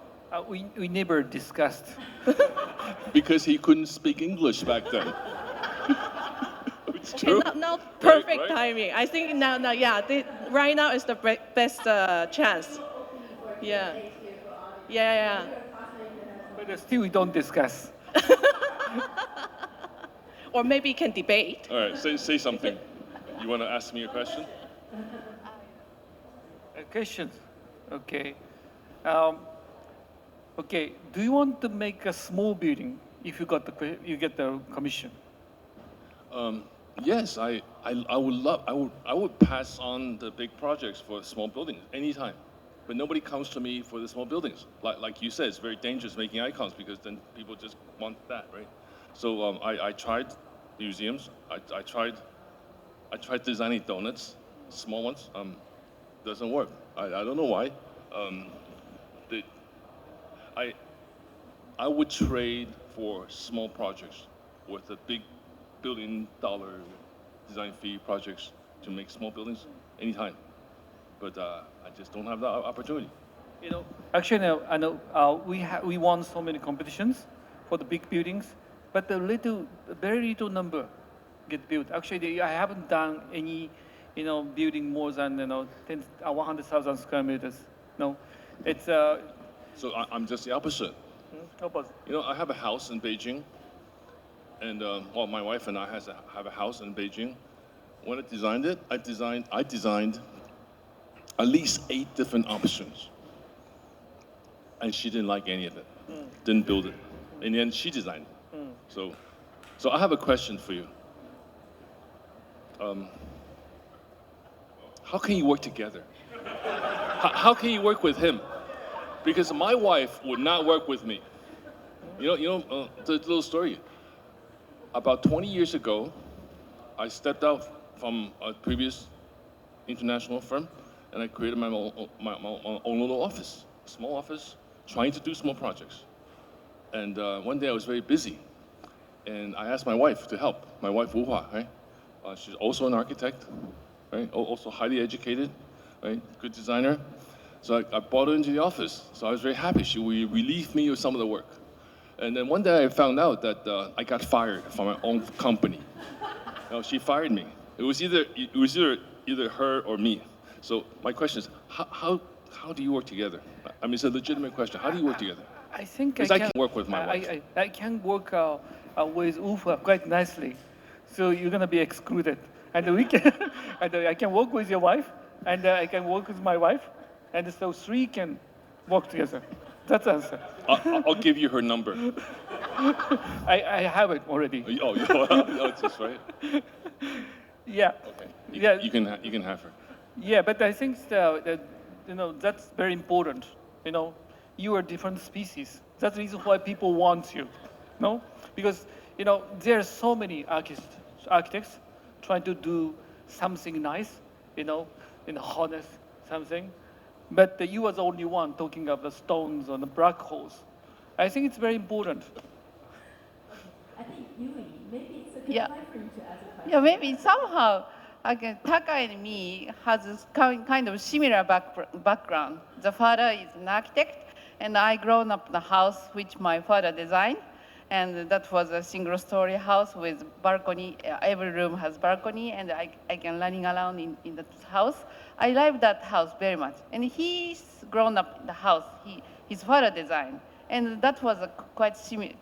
We never discussed. Because he couldn't speak English back then. It's true. Now perfect right? timing. I think now yeah, right now is the best chance. Yeah. But still we don't discuss. Or maybe can debate. All right, say something. You want to ask me a question? A question. Okay. Okay. Do you want to make a small building if you get the commission? Yes, I would love. I would pass on the big projects for small buildings anytime, but nobody comes to me for the small buildings. Like you said, it's very dangerous making icons, because then people just want that, right? So I tried museums. I tried designing donuts, small ones. Doesn't work. I don't know why. I would trade for small projects with a big billion-dollar design fee projects to make small buildings anytime. But I just don't have that opportunity. You know, actually, I know we won so many competitions for the big buildings, but very little number get built. Actually, I haven't done any, building more than 100,000 square meters. No, it's. So I'm just the opposite. Opposite. I have a house in Beijing, and my wife and I have a house in Beijing. When I designed it, I designed at least 8 different options, and she didn't like any of it. Didn't build it. In the end, she designed it. So So I have a question for you. How can you work together? How can you work with him? Because my wife would not work with me. The little story. About 20 years ago, I stepped out from a previous international firm, and I created my own little office, small office, trying to do small projects. And one day I was very busy, and I asked my wife to help. My wife, Wu Hua, right? She's also an architect, right? Also highly educated, right? Good designer. So I brought her into the office. So I was very happy. She would relieve me of some of the work. And then one day I found out that I got fired from my own company. She fired me. It was either her or me. So my question is, how do you work together? I mean, it's a legitimate question. How do you work together? I think Because I can work with my wife. I can work with Ufa quite nicely, so you're gonna be excluded. And we can, and I can work with your wife, and I can work with my wife, and so three can work together. That's the answer. I'll give you her number. I have it already. Oh, that's right. Yeah. Okay. Yeah. You can have her. Yeah, but I think that that's very important. You are different species. That's the reason why people want you. No, because there are so many architects trying to do something nice, honest something, but you are the only one talking of the stones and the black holes. I think it's very important. I think Yui, maybe it's a good Yeah. time for you to ask a question. Yeah, maybe somehow Taka and me has this kind of similar background. The father is an architect, and I grown up in the house which my father designed, and that was a single-story house with balcony. Every room has balcony, and I can running around in that house. I love that house very much. And he's grown up in the house his father designed, and that was a quite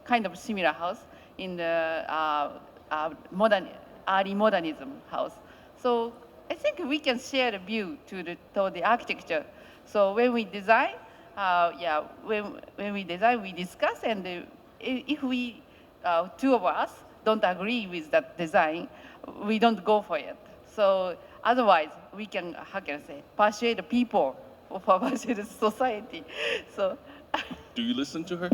kind of similar house in the early modernism house. So I think we can share the view to the architecture. So when we design, when we design, we discuss, and if we two of us don't agree with that design, we don't go for it. So otherwise, we can, how can I say, persuade the people or persuade the society. So. Do you listen to her?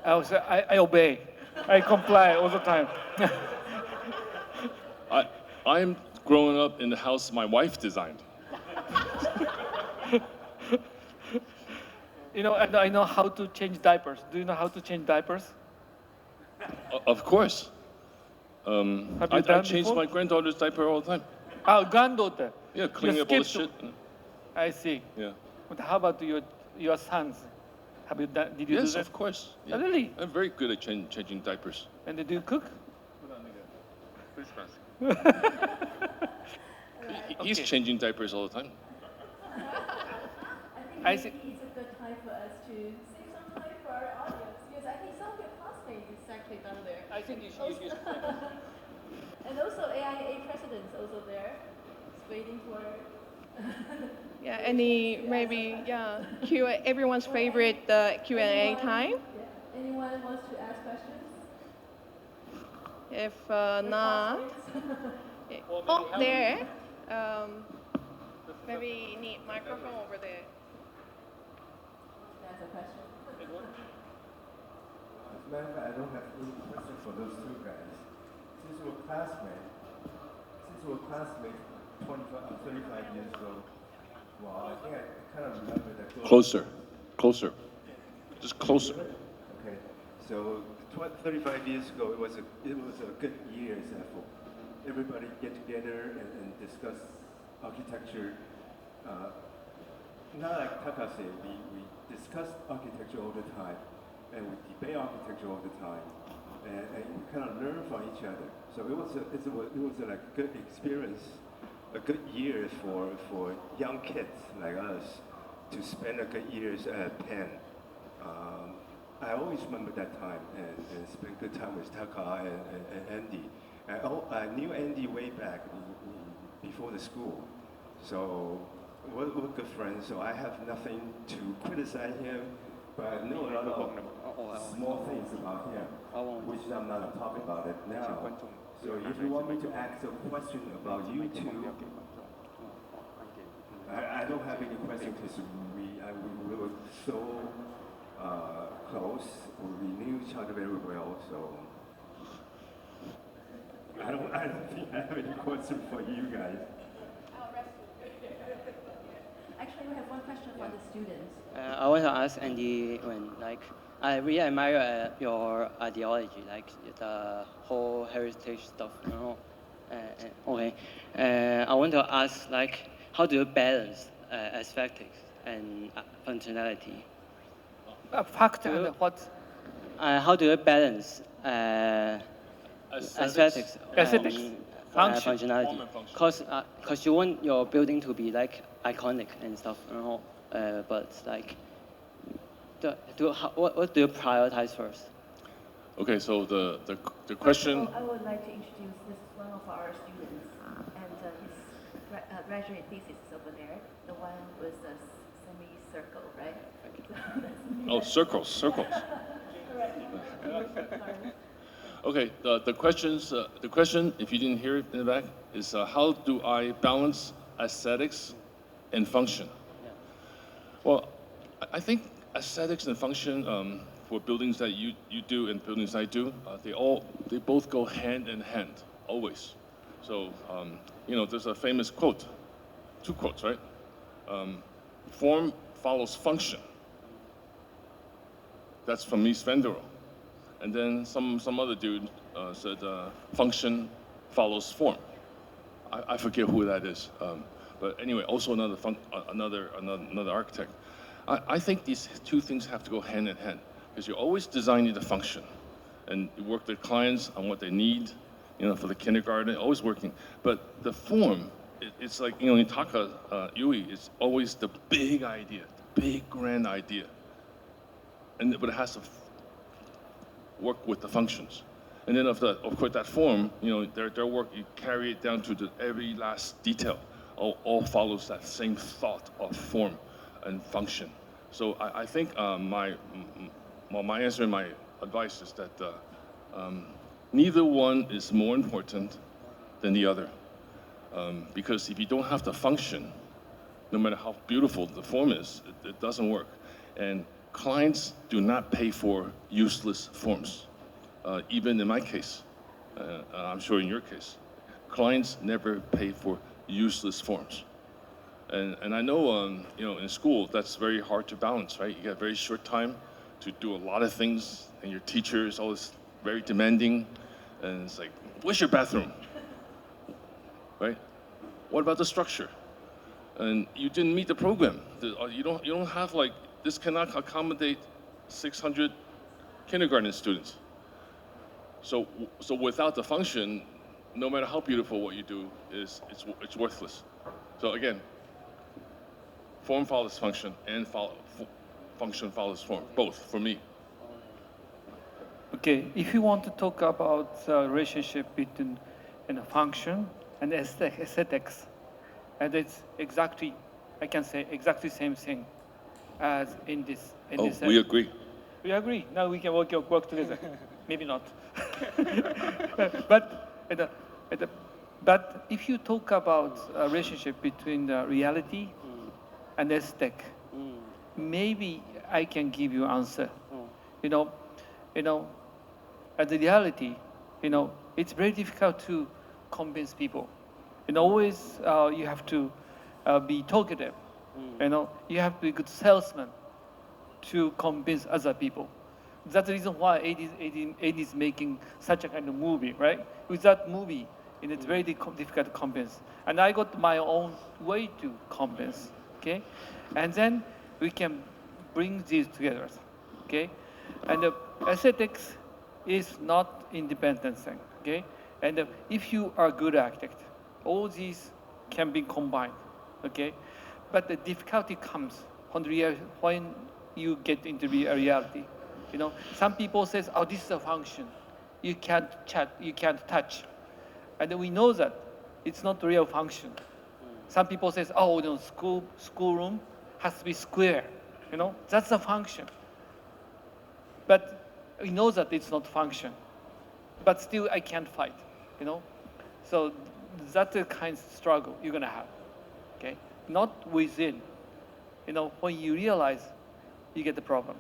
I obey. I comply all the time. I'm growing up in the house my wife designed. And I know how to change diapers. Do you know how to change diapers? Of course. Have you I done change before? my granddaughter's diaper all the time. Oh, granddaughter. Yeah, cleaning up all the shit. I see. Yeah. But how about your sons? Have you done? Did you do Yes, that? of course. Yeah. Oh, really? I'm very good at changing diapers. And do you cook? He's Okay. changing diapers all the time. I I see. think maybe it's a good time for us to save some time for our audience, because I think some of your classmates is actually down there. I think you should. And also AIA president's also there, just waiting for. Yeah, everyone's favorite Q&A time. Yeah. Anyone wants to ask questions? If Your not, classmates? there. Maybe need microphone over there. That's a question. As a matter of fact, I don't have any question for those two guys. Since we're classmates 35 years ago, well, I think I kind of remember that. Closer. Just closer. Okay, so 35 years ago, it was a good year for everybody get together and discuss architecture. Not like Taka said, we discuss architecture all the time, and we debate architecture all the time, and we kind of learn from each other. So it was like a good experience, a good year for young kids like us to spend a good years at Penn. I always remember that time and spent good time with Taka and Andy. I knew Andy way back before the school, so we're good friends. So I have nothing to criticize him But I know a lot of small things about him, which I'm not talking about it now. So if you want me to ask a question about you two, I don't have any question because we were so close. We knew each other very well. So I don't think I have any question for you guys. Actually, we have one question for the students. I want to ask Andy I really admire your ideology, like the whole heritage stuff. Okay. I want to ask, how do you balance aesthetics and functionality? Fact and what? How do you balance aesthetics and functionality? Because you want your building to be iconic and stuff, but what do you prioritize first? Okay, so the question. I would like to introduce this is one of our students, and his graduate thesis is over there, the one with the semicircle, right? Oh, circles. Okay, the question, if you didn't hear it in the back, is how do I balance aesthetics and function? Well, I think aesthetics and function for buildings that you do and buildings I do, they both go hand in hand, always. So, there's a famous quote, two quotes, right? Form follows function. That's from Mies van der Rohe. And then some other dude said function follows form. I forget who that is. But anyway, also another architect. I think these two things have to go hand in hand because you're always designing the function, and you work with clients on what they need, for the kindergarten, always working. But the form, it's like in Taka Yui, it's always the big idea, the big grand idea, but it has to work with the functions. And then of course that form, their work, you carry it down to every last detail. All follows that same thought of form and function. So I think my answer and my advice is that neither one is more important than the other. Because if you don't have the function, no matter how beautiful the form is, it doesn't work. And clients do not pay for useless forms. Even in my case, I'm sure in your case, clients never pay for useless forms. And I know, in school, that's very hard to balance, right? You got very short time to do a lot of things, and your teacher is always very demanding, and it's like, where's your bathroom? Right? What about the structure? And you didn't meet the program. You don't have this cannot accommodate 600 kindergarten students. So without the function, no matter how beautiful what you do it's worthless. So again, form follows function and function follows form, both for me. Okay, if you want to talk about the relationship between function and aesthetics, and it's exactly, I can say exactly same thing as in this. We agree. We agree. Now we can work together. Maybe not. But if you talk about a relationship between the reality and aesthetic, maybe I can give you answer. At the reality, it's very difficult to convince people. Always you have to be talkative. You have to be a good salesman to convince other people. That's the reason why 80 is making such a kind of movie, right? With that movie, it's very difficult to convince. And I got my own way to convince, okay? And then we can bring these together, okay? And the aesthetics is not independent thing, okay? And if you are a good architect, all these can be combined, okay? But the difficulty comes when you get into a reality. Some people says, "Oh, this is a function. You can't touch," and we know that it's not real function. Some people says, "Oh, schoolroom has to be square." That's a function. but he knows that it's not function. But still, I can't fight, you know? So that's the kind of struggle you're gonna have, okay? Not within. You know, when you realize you get the problem,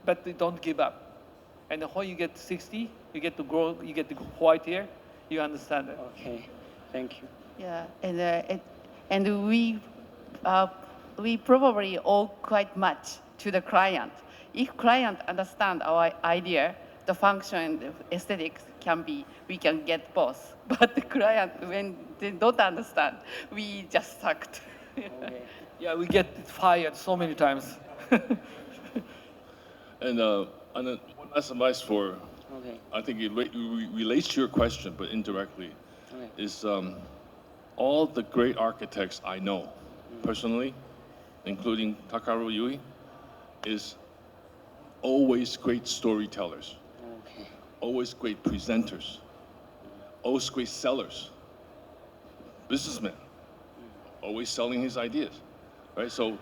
but don't give up. And when you get 60, you get to grow, you get the white hair, you understand it. Okay, thank you. Yeah, and we probably owe quite much to the client. If client understand our idea, the function and the aesthetics we can get both. But the client, when they don't understand, we just sucked. Okay. Yeah, we get fired so many times. And one last advice for, Okay. I think it relates to your question, but indirectly, Okay. is all the great architects I know personally, including Takaru Yui, is always great storytellers, Okay. always great presenters, always great sellers, businessmen, always selling his ideas, right? So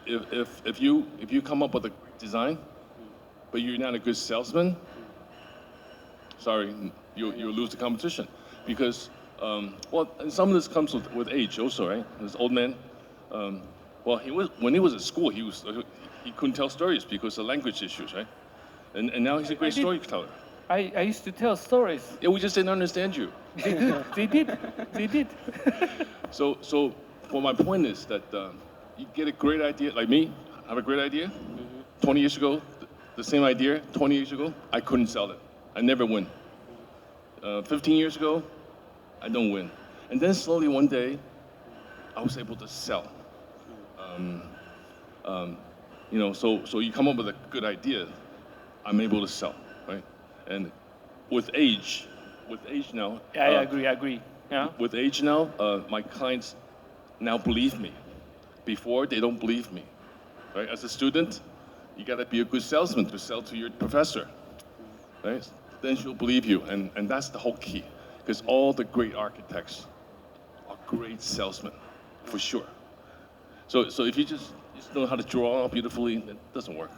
if you come up with a great design, but you're not a good salesman, sorry, you'll lose the competition, because well, and some of this comes with age also, right? This old man, well, when he was at school, he couldn't tell stories because of language issues, right? And now he's a great storyteller. I used to tell stories. Yeah, we just didn't understand you. They did. So well, my point is that you get a great idea, like me, I have a great idea. 20 years ago, the same idea, 20 years ago, I couldn't sell it. I never win. 15 years ago, I don't win. And then slowly one day, I was able to sell. You know, so you come up with a good idea, I'm able to sell, right? And with age now. Yeah, I agree. Yeah. With age now, my clients now believe me. Before, they don't believe me, right? As a student, you gotta be a good salesman to sell to your professor, right? Then she'll believe you, and that's the whole key. Because all the great architects are great salesmen, for sure. So if you just know how to draw beautifully, it doesn't work,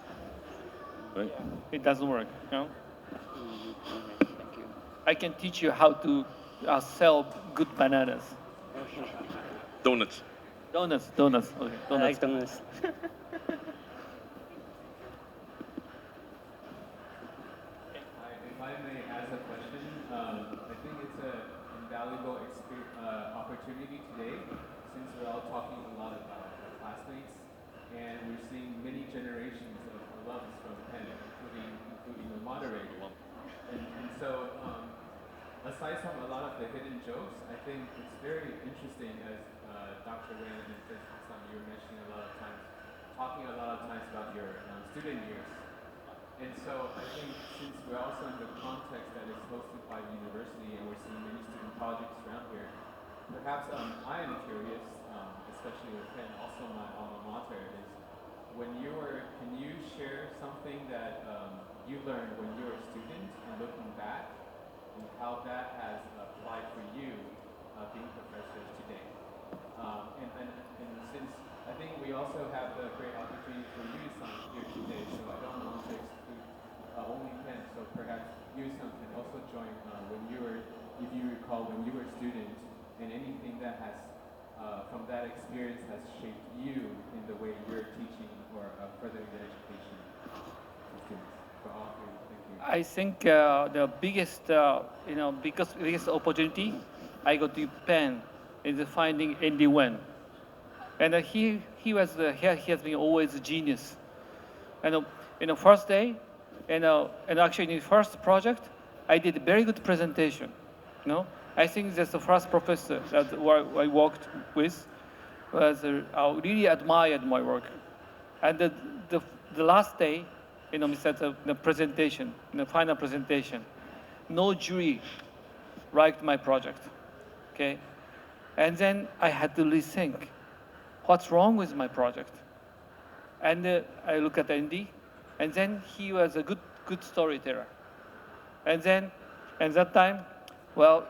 right? It doesn't work, you know? Thank you. I can teach you how to sell good bananas. Okay. Donuts. Donuts. Okay, I like donuts. donuts. If I may ask a question, I think it's an invaluable opportunity today, since we're all talking a lot about our classmates, and we're seeing many generations of alums from Penn, including the moderator. And so, aside from a lot of the hidden jokes, I think it's very interesting, as Dr. Wen and Mr. Hassan, you were mentioning talking a lot of times about your student years. And so I think since we're also in the context that is hosted by the university and we're seeing many student projects around here, perhaps I am curious, especially with Penn, also my alma mater, is can you share something that you learned when you were a student and looking back, and how that has applied for you being professors today? And since I think we also have the great opportunity for Yui-san here today, so I don't want to exclude only Penn, so perhaps Yui-san can also join if you recall, when you were a student, and anything that has, from that experience, has shaped you in the way you're teaching or furthering the education of students. For all three, thank you. I think the biggest, biggest opportunity I got to Penn is finding Andy Wen. And he has been always a genius. And in the first day, and actually in the first project, I did a very good presentation. You know, I think that's the first professor that I worked with I really admired my work. And the last day, the presentation, the final presentation, no jury liked my project. Okay, and then I had to rethink. What's wrong with my project? And I look at Andy, and then he was a good storyteller. And then, at that time, well,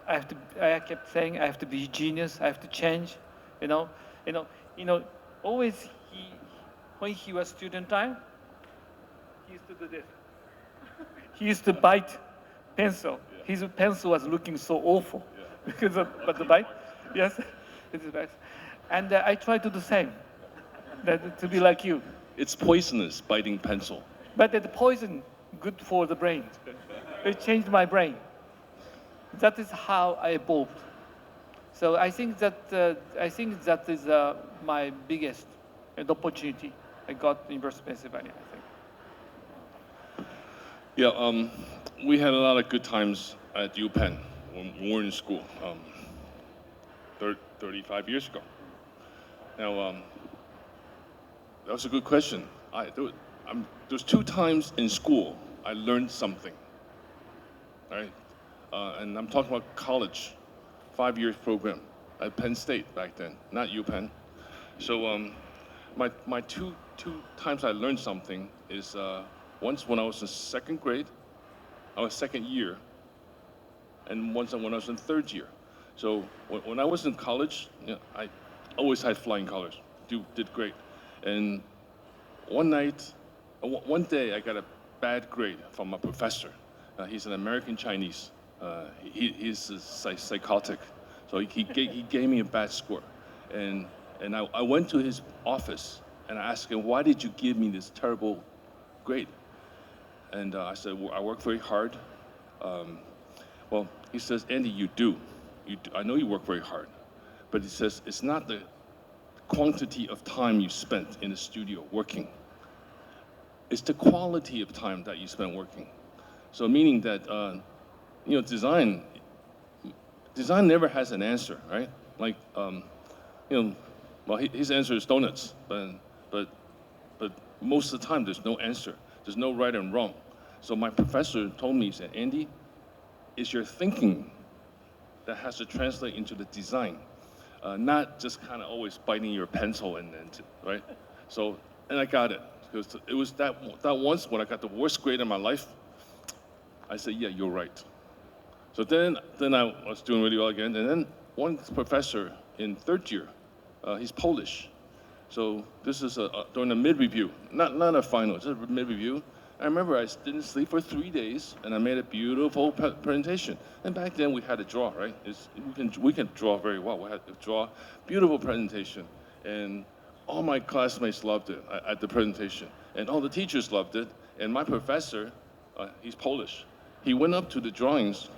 I kept saying I have to be genius, I have to change, always when he was student time, he used to do this. He used to bite pencil. His pencil was looking so awful because of but the bite. Yes, it is bad. And I try to do the same, to be like you. It's poisonous, biting pencil. But the poison, good for the brain. It changed my brain. That is how I evolved. So I think that is my biggest opportunity I got in University of Pennsylvania, I think. Yeah, we had a lot of good times at UPenn when we were in school, 35 years ago. Now, that was a good question. There's 2 times in school I learned something, right? And I'm talking about college, 5-year program at Penn State back then, not UPenn. So my two times I learned something is once when I was in 2nd grade, I was 2nd year, and once when I was in 3rd year. So when I was in college, you know, I always had flying colors, did great. And one day I got a bad grade from my professor. He's an American Chinese. He's psychotic. So he gave me a bad score. And I went to his office and I asked him, why did you give me this terrible grade? And I said, well, I work very hard. Well, he says, Andy, you do. I know you work very hard. But he says, it's not the quantity of time you spent in the studio working. It's the quality of time that you spent working. So meaning that, you know, design never has an answer, right? Like, you know, well, his answer is donuts, but most of the time there's no answer. There's no right and wrong. So my professor told me, he said, Andy, it's your thinking that has to translate into the design, not just kind of always biting your pencil and right? So, and I got it. Because it was that once when I got the worst grade in my life, I said, yeah, you're right. So then I was doing really well again. And then one professor in 3rd year, he's Polish. So this is during a mid-review, not a final, just a mid-review. I remember I didn't sleep for 3 days, and I made a beautiful presentation. And back then we had to draw, right? We can draw very well. We had to draw beautiful presentation, and all my classmates loved it at the presentation, and all the teachers loved it. And my professor, he's Polish. He went up to the drawings.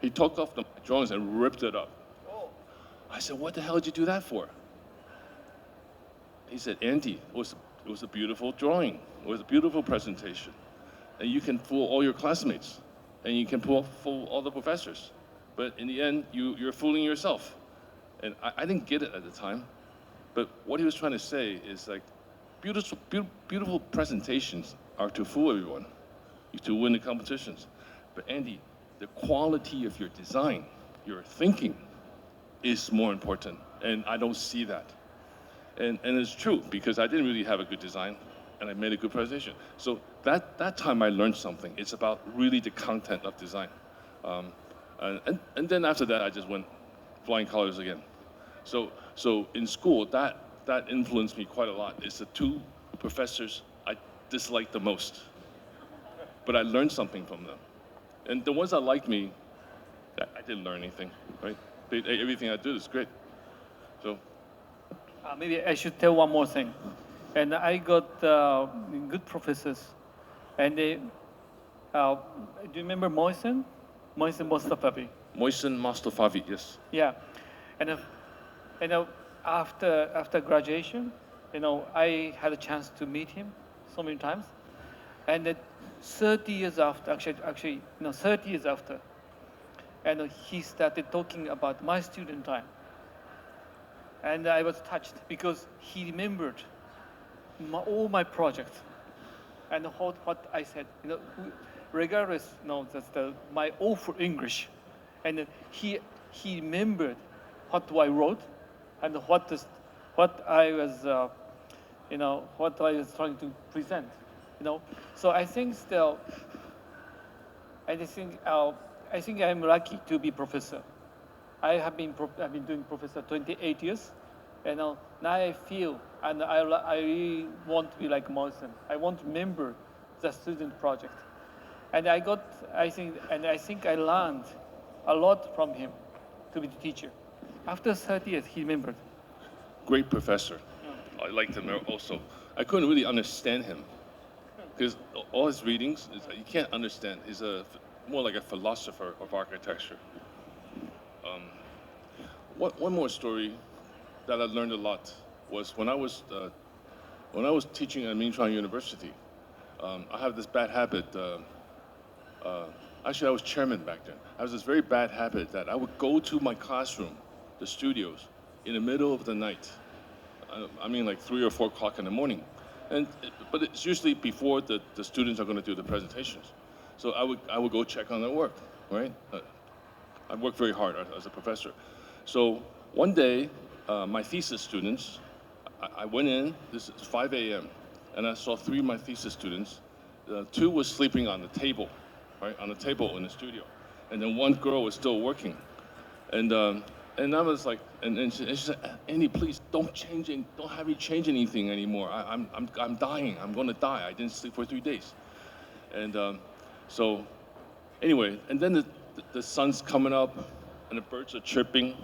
He took off the drawings and ripped it up. I said, what the hell did you do that for? He said, Andy, it was a beautiful drawing. It was a beautiful presentation. And you can fool all your classmates. And you can fool all the professors. But in the end, you're fooling yourself. And I didn't get it at the time. But what he was trying to say is like, beautiful presentations are to fool everyone, to win the competitions. But Andy, the quality of your design, your thinking, is more important. And I don't see that. And it's true, because I didn't really have a good design, and I made a good presentation. So that time I learned something. It's about really the content of design. And then after that, I just went flying colors again. So in school, that influenced me quite a lot. It's the 2 professors I disliked the most. But I learned something from them. And the ones that liked me, I didn't learn anything, right? Everything I did is great. So. Maybe I should tell one more thing. And I got good professors. And they, do you remember Mohsen? Mohsen Mostafavi. Mohsen Mostafavi, yes. Yeah. And after graduation, you know, I had a chance to meet him so many times. And 30 years after, 30 years after, and he started talking about my student time. And I was touched because he remembered all my projects and what I said. You know, regardless, you know, that's my awful English, and he remembered what I wrote and what I was, you know, what I was trying to present. You know, so I think still, I think I'm lucky to be professor. I've been doing professor 28 years, and now I feel and I really want to be like Morrison. I want to member the student project. And I think I learned a lot from him to be the teacher. After 30 years, he remembered. Great professor. I liked him also. I couldn't really understand him because all his readings, you can't understand. He's more like a philosopher of architecture. One more story that I learned a lot was when I was teaching at Minchuan University. I have this bad habit. Actually, I was chairman back then. I have this very bad habit that I would go to my classroom, the studios, in the middle of the night. I mean, like 3 or 4 o'clock in the morning, but it's usually before the students are going to do the presentations. So I would go check on their work, right? I worked very hard as a professor. So one day, my thesis students, I went in. This is 5 a.m. and I saw 3 of my thesis students. 2 was sleeping on the table, right, on the table in the studio, and then 1 girl was still working, and I was like, and she said, Andy, please don't have me change anything anymore. I'm dying. I'm going to die. I didn't sleep for 3 days, and so anyway, and then the sun's coming up, and the birds are chirping,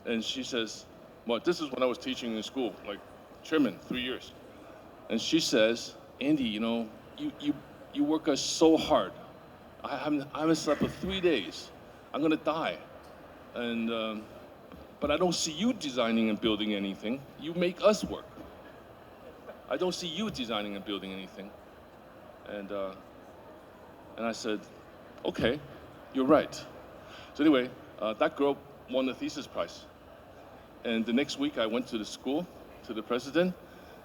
and she says, well, this is when I was teaching in school, like chairman, 3 years. And she says, Andy, you know, you work us so hard. I haven't slept for 3 days. I'm gonna die. And but I don't see you designing and building anything. You make us work. I don't see you designing and building anything. And I said, okay, you're right. So anyway, that girl won the thesis prize. And the next week I went to the school, to the president.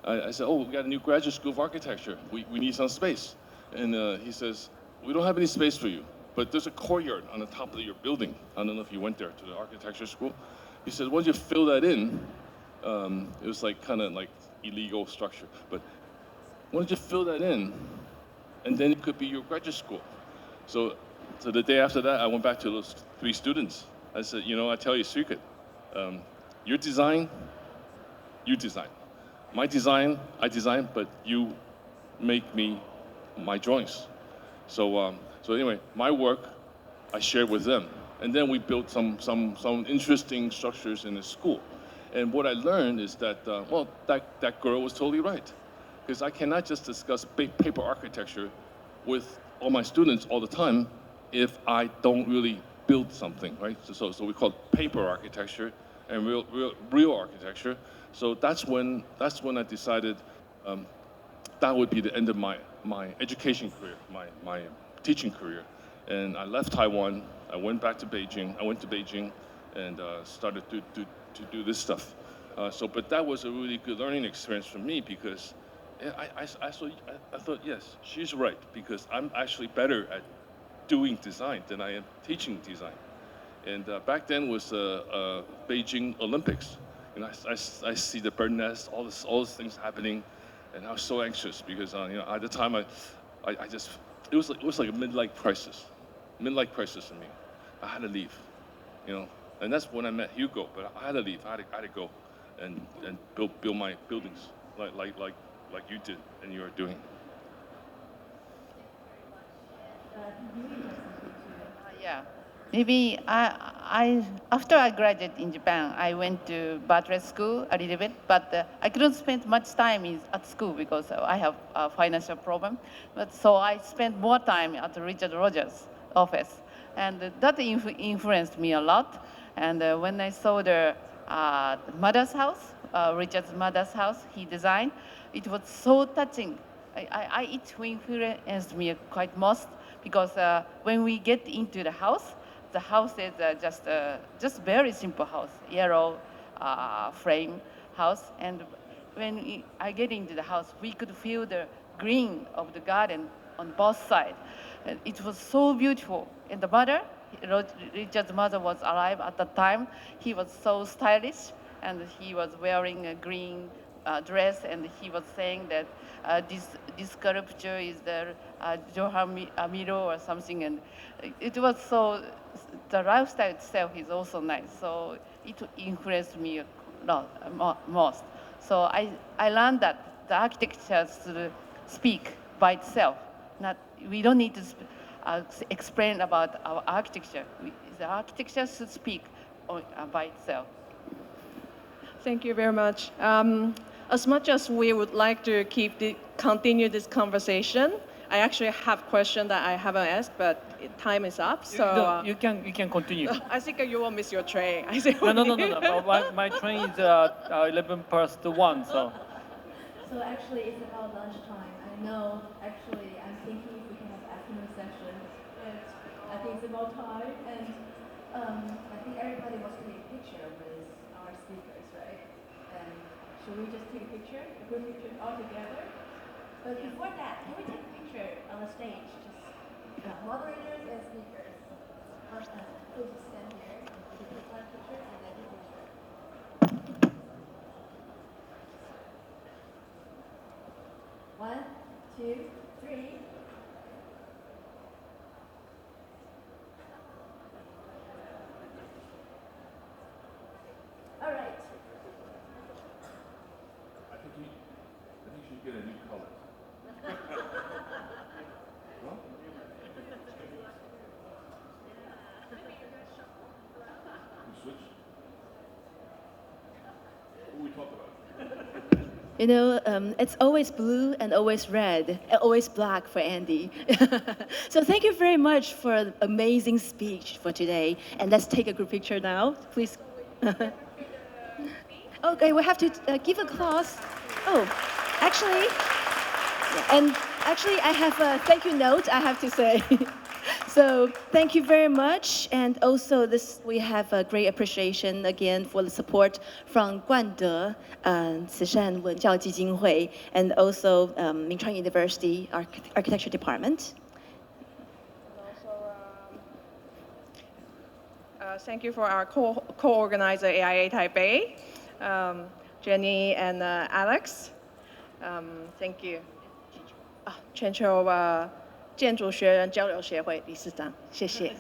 I said, oh, we got a new graduate school of architecture. We need some space. And he says, we don't have any space for you, but there's a courtyard on the top of your building. I don't know if you went there to the architecture school. He said, once you fill that in, it was like kind of like illegal structure, but why don't you fill that in, and then it could be your graduate school. So the day after that, I went back to those 3 students. I said, you know, I tell you a secret. Your design, you design. My design, I design, but you make me my drawings. So anyway, my work, I shared with them. And then we built some interesting structures in the school. And what I learned is that, well, that girl was totally right. Because I cannot just discuss paper architecture with all my students all the time if I don't really build something, right? So we call it paper architecture and real architecture. So that's when I decided that would be the end of my education career, my teaching career. And I left Taiwan. I went back to Beijing. I went to Beijing and started to do this stuff. But that was a really good learning experience for me because I thought, yes, she's right, because I'm actually better at doing design than I am teaching design. And back then was Beijing Olympics. And I see the bird nest, all these things happening, and I was so anxious because you know, at the time it was like a midlife crisis for me. I had to leave, you know, and that's when I met Hugo. But I had to leave. I had to go and build my buildings like you did and you are doing. Yeah. Maybe after I graduated in Japan, I went to Bartlett School a little bit, but I couldn't spend much time at school because I have a financial problem. But so I spent more time at Richard Rogers' office, and that influenced me a lot. And when I saw the mother's house, Richard's mother's house he designed, it was so touching. It influenced me quite most because when we get into the house is just very simple house, yellow frame house. And when I get into the house, we could feel the green of the garden on both sides. It was so beautiful. And the mother, Richard's mother was alive at the time. He was so stylish, and he was wearing a green dress, and he was saying that this sculpture is the Johan Miro or something, and it was so. The lifestyle itself is also nice, so it influenced me a lot, most. So I learned that the architecture should speak by itself. We don't need to explain about our architecture. The architecture should speak by itself. Thank you very much. As much as we would like to continue this conversation, I actually have questions that I haven't asked, but time is up. So You can continue. I think you will miss your train. No. My train is 11 past 1, so. So actually, it's about lunchtime. I know, actually, I'm thinking if we can have afternoon session. And I think it's about time. And I think everybody wants to take a picture with our speakers, right? And should we just take a picture, a group picture all together? But before that, can we take a picture on the stage? Just moderators and speakers. Please stand here. We take one picture and then a picture. One, two, three. All right. I think you should get a new color. Well, you switch. What we talk about? You know, it's always blue and always red, and always black for Andy. So thank you very much for an amazing speech for today. And let's take a group picture now, please. Okay, we have to give a applause. Oh, actually, and actually I have a thank you note I have to say. So thank you very much, and also we have a great appreciation again for the support from 冠德慈善文教基金会 and also Mingchuan University Architecture Department. Thank you for our co-organizer AIA Taipei, Jenny and Alex. Thank you. 全球建筑学人交流协会理事长，谢谢。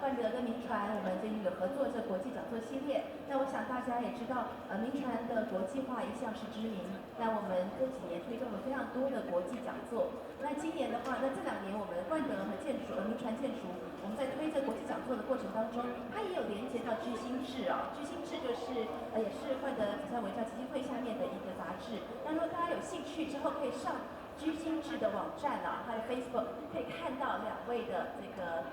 冠德跟民传，我们最近有合作这国际讲座系列。那我想大家也知道，民传的国际化一向是知名。那我们这几年推动了非常多的国际讲座。那今年的话，那这2年我们冠德和民传建筑，我们在推这国际讲座的过程当中，它也有连接到居心志啊。居心志就是也是冠德慈善文教基金会下面的一个杂志。那如果大家有兴趣之后，可以上居心志的网站啊，还有 Facebook 可以看到2位的这个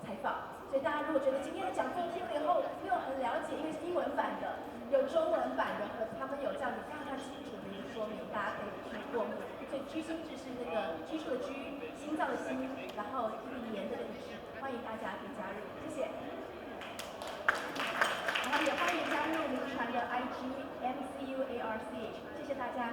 采访。所以大家如果觉得今天的讲座听了以后没有很了解，因为是英文版的，有中文版的，和他们有这样子非常清楚的一个说明，大家可以去过目。所以居心志是那个居住的居，心脏的心，然后语言的那个志，欢迎大家可以加入，谢谢。然后也欢迎加入民传的 IG MCUARCH，谢谢大家。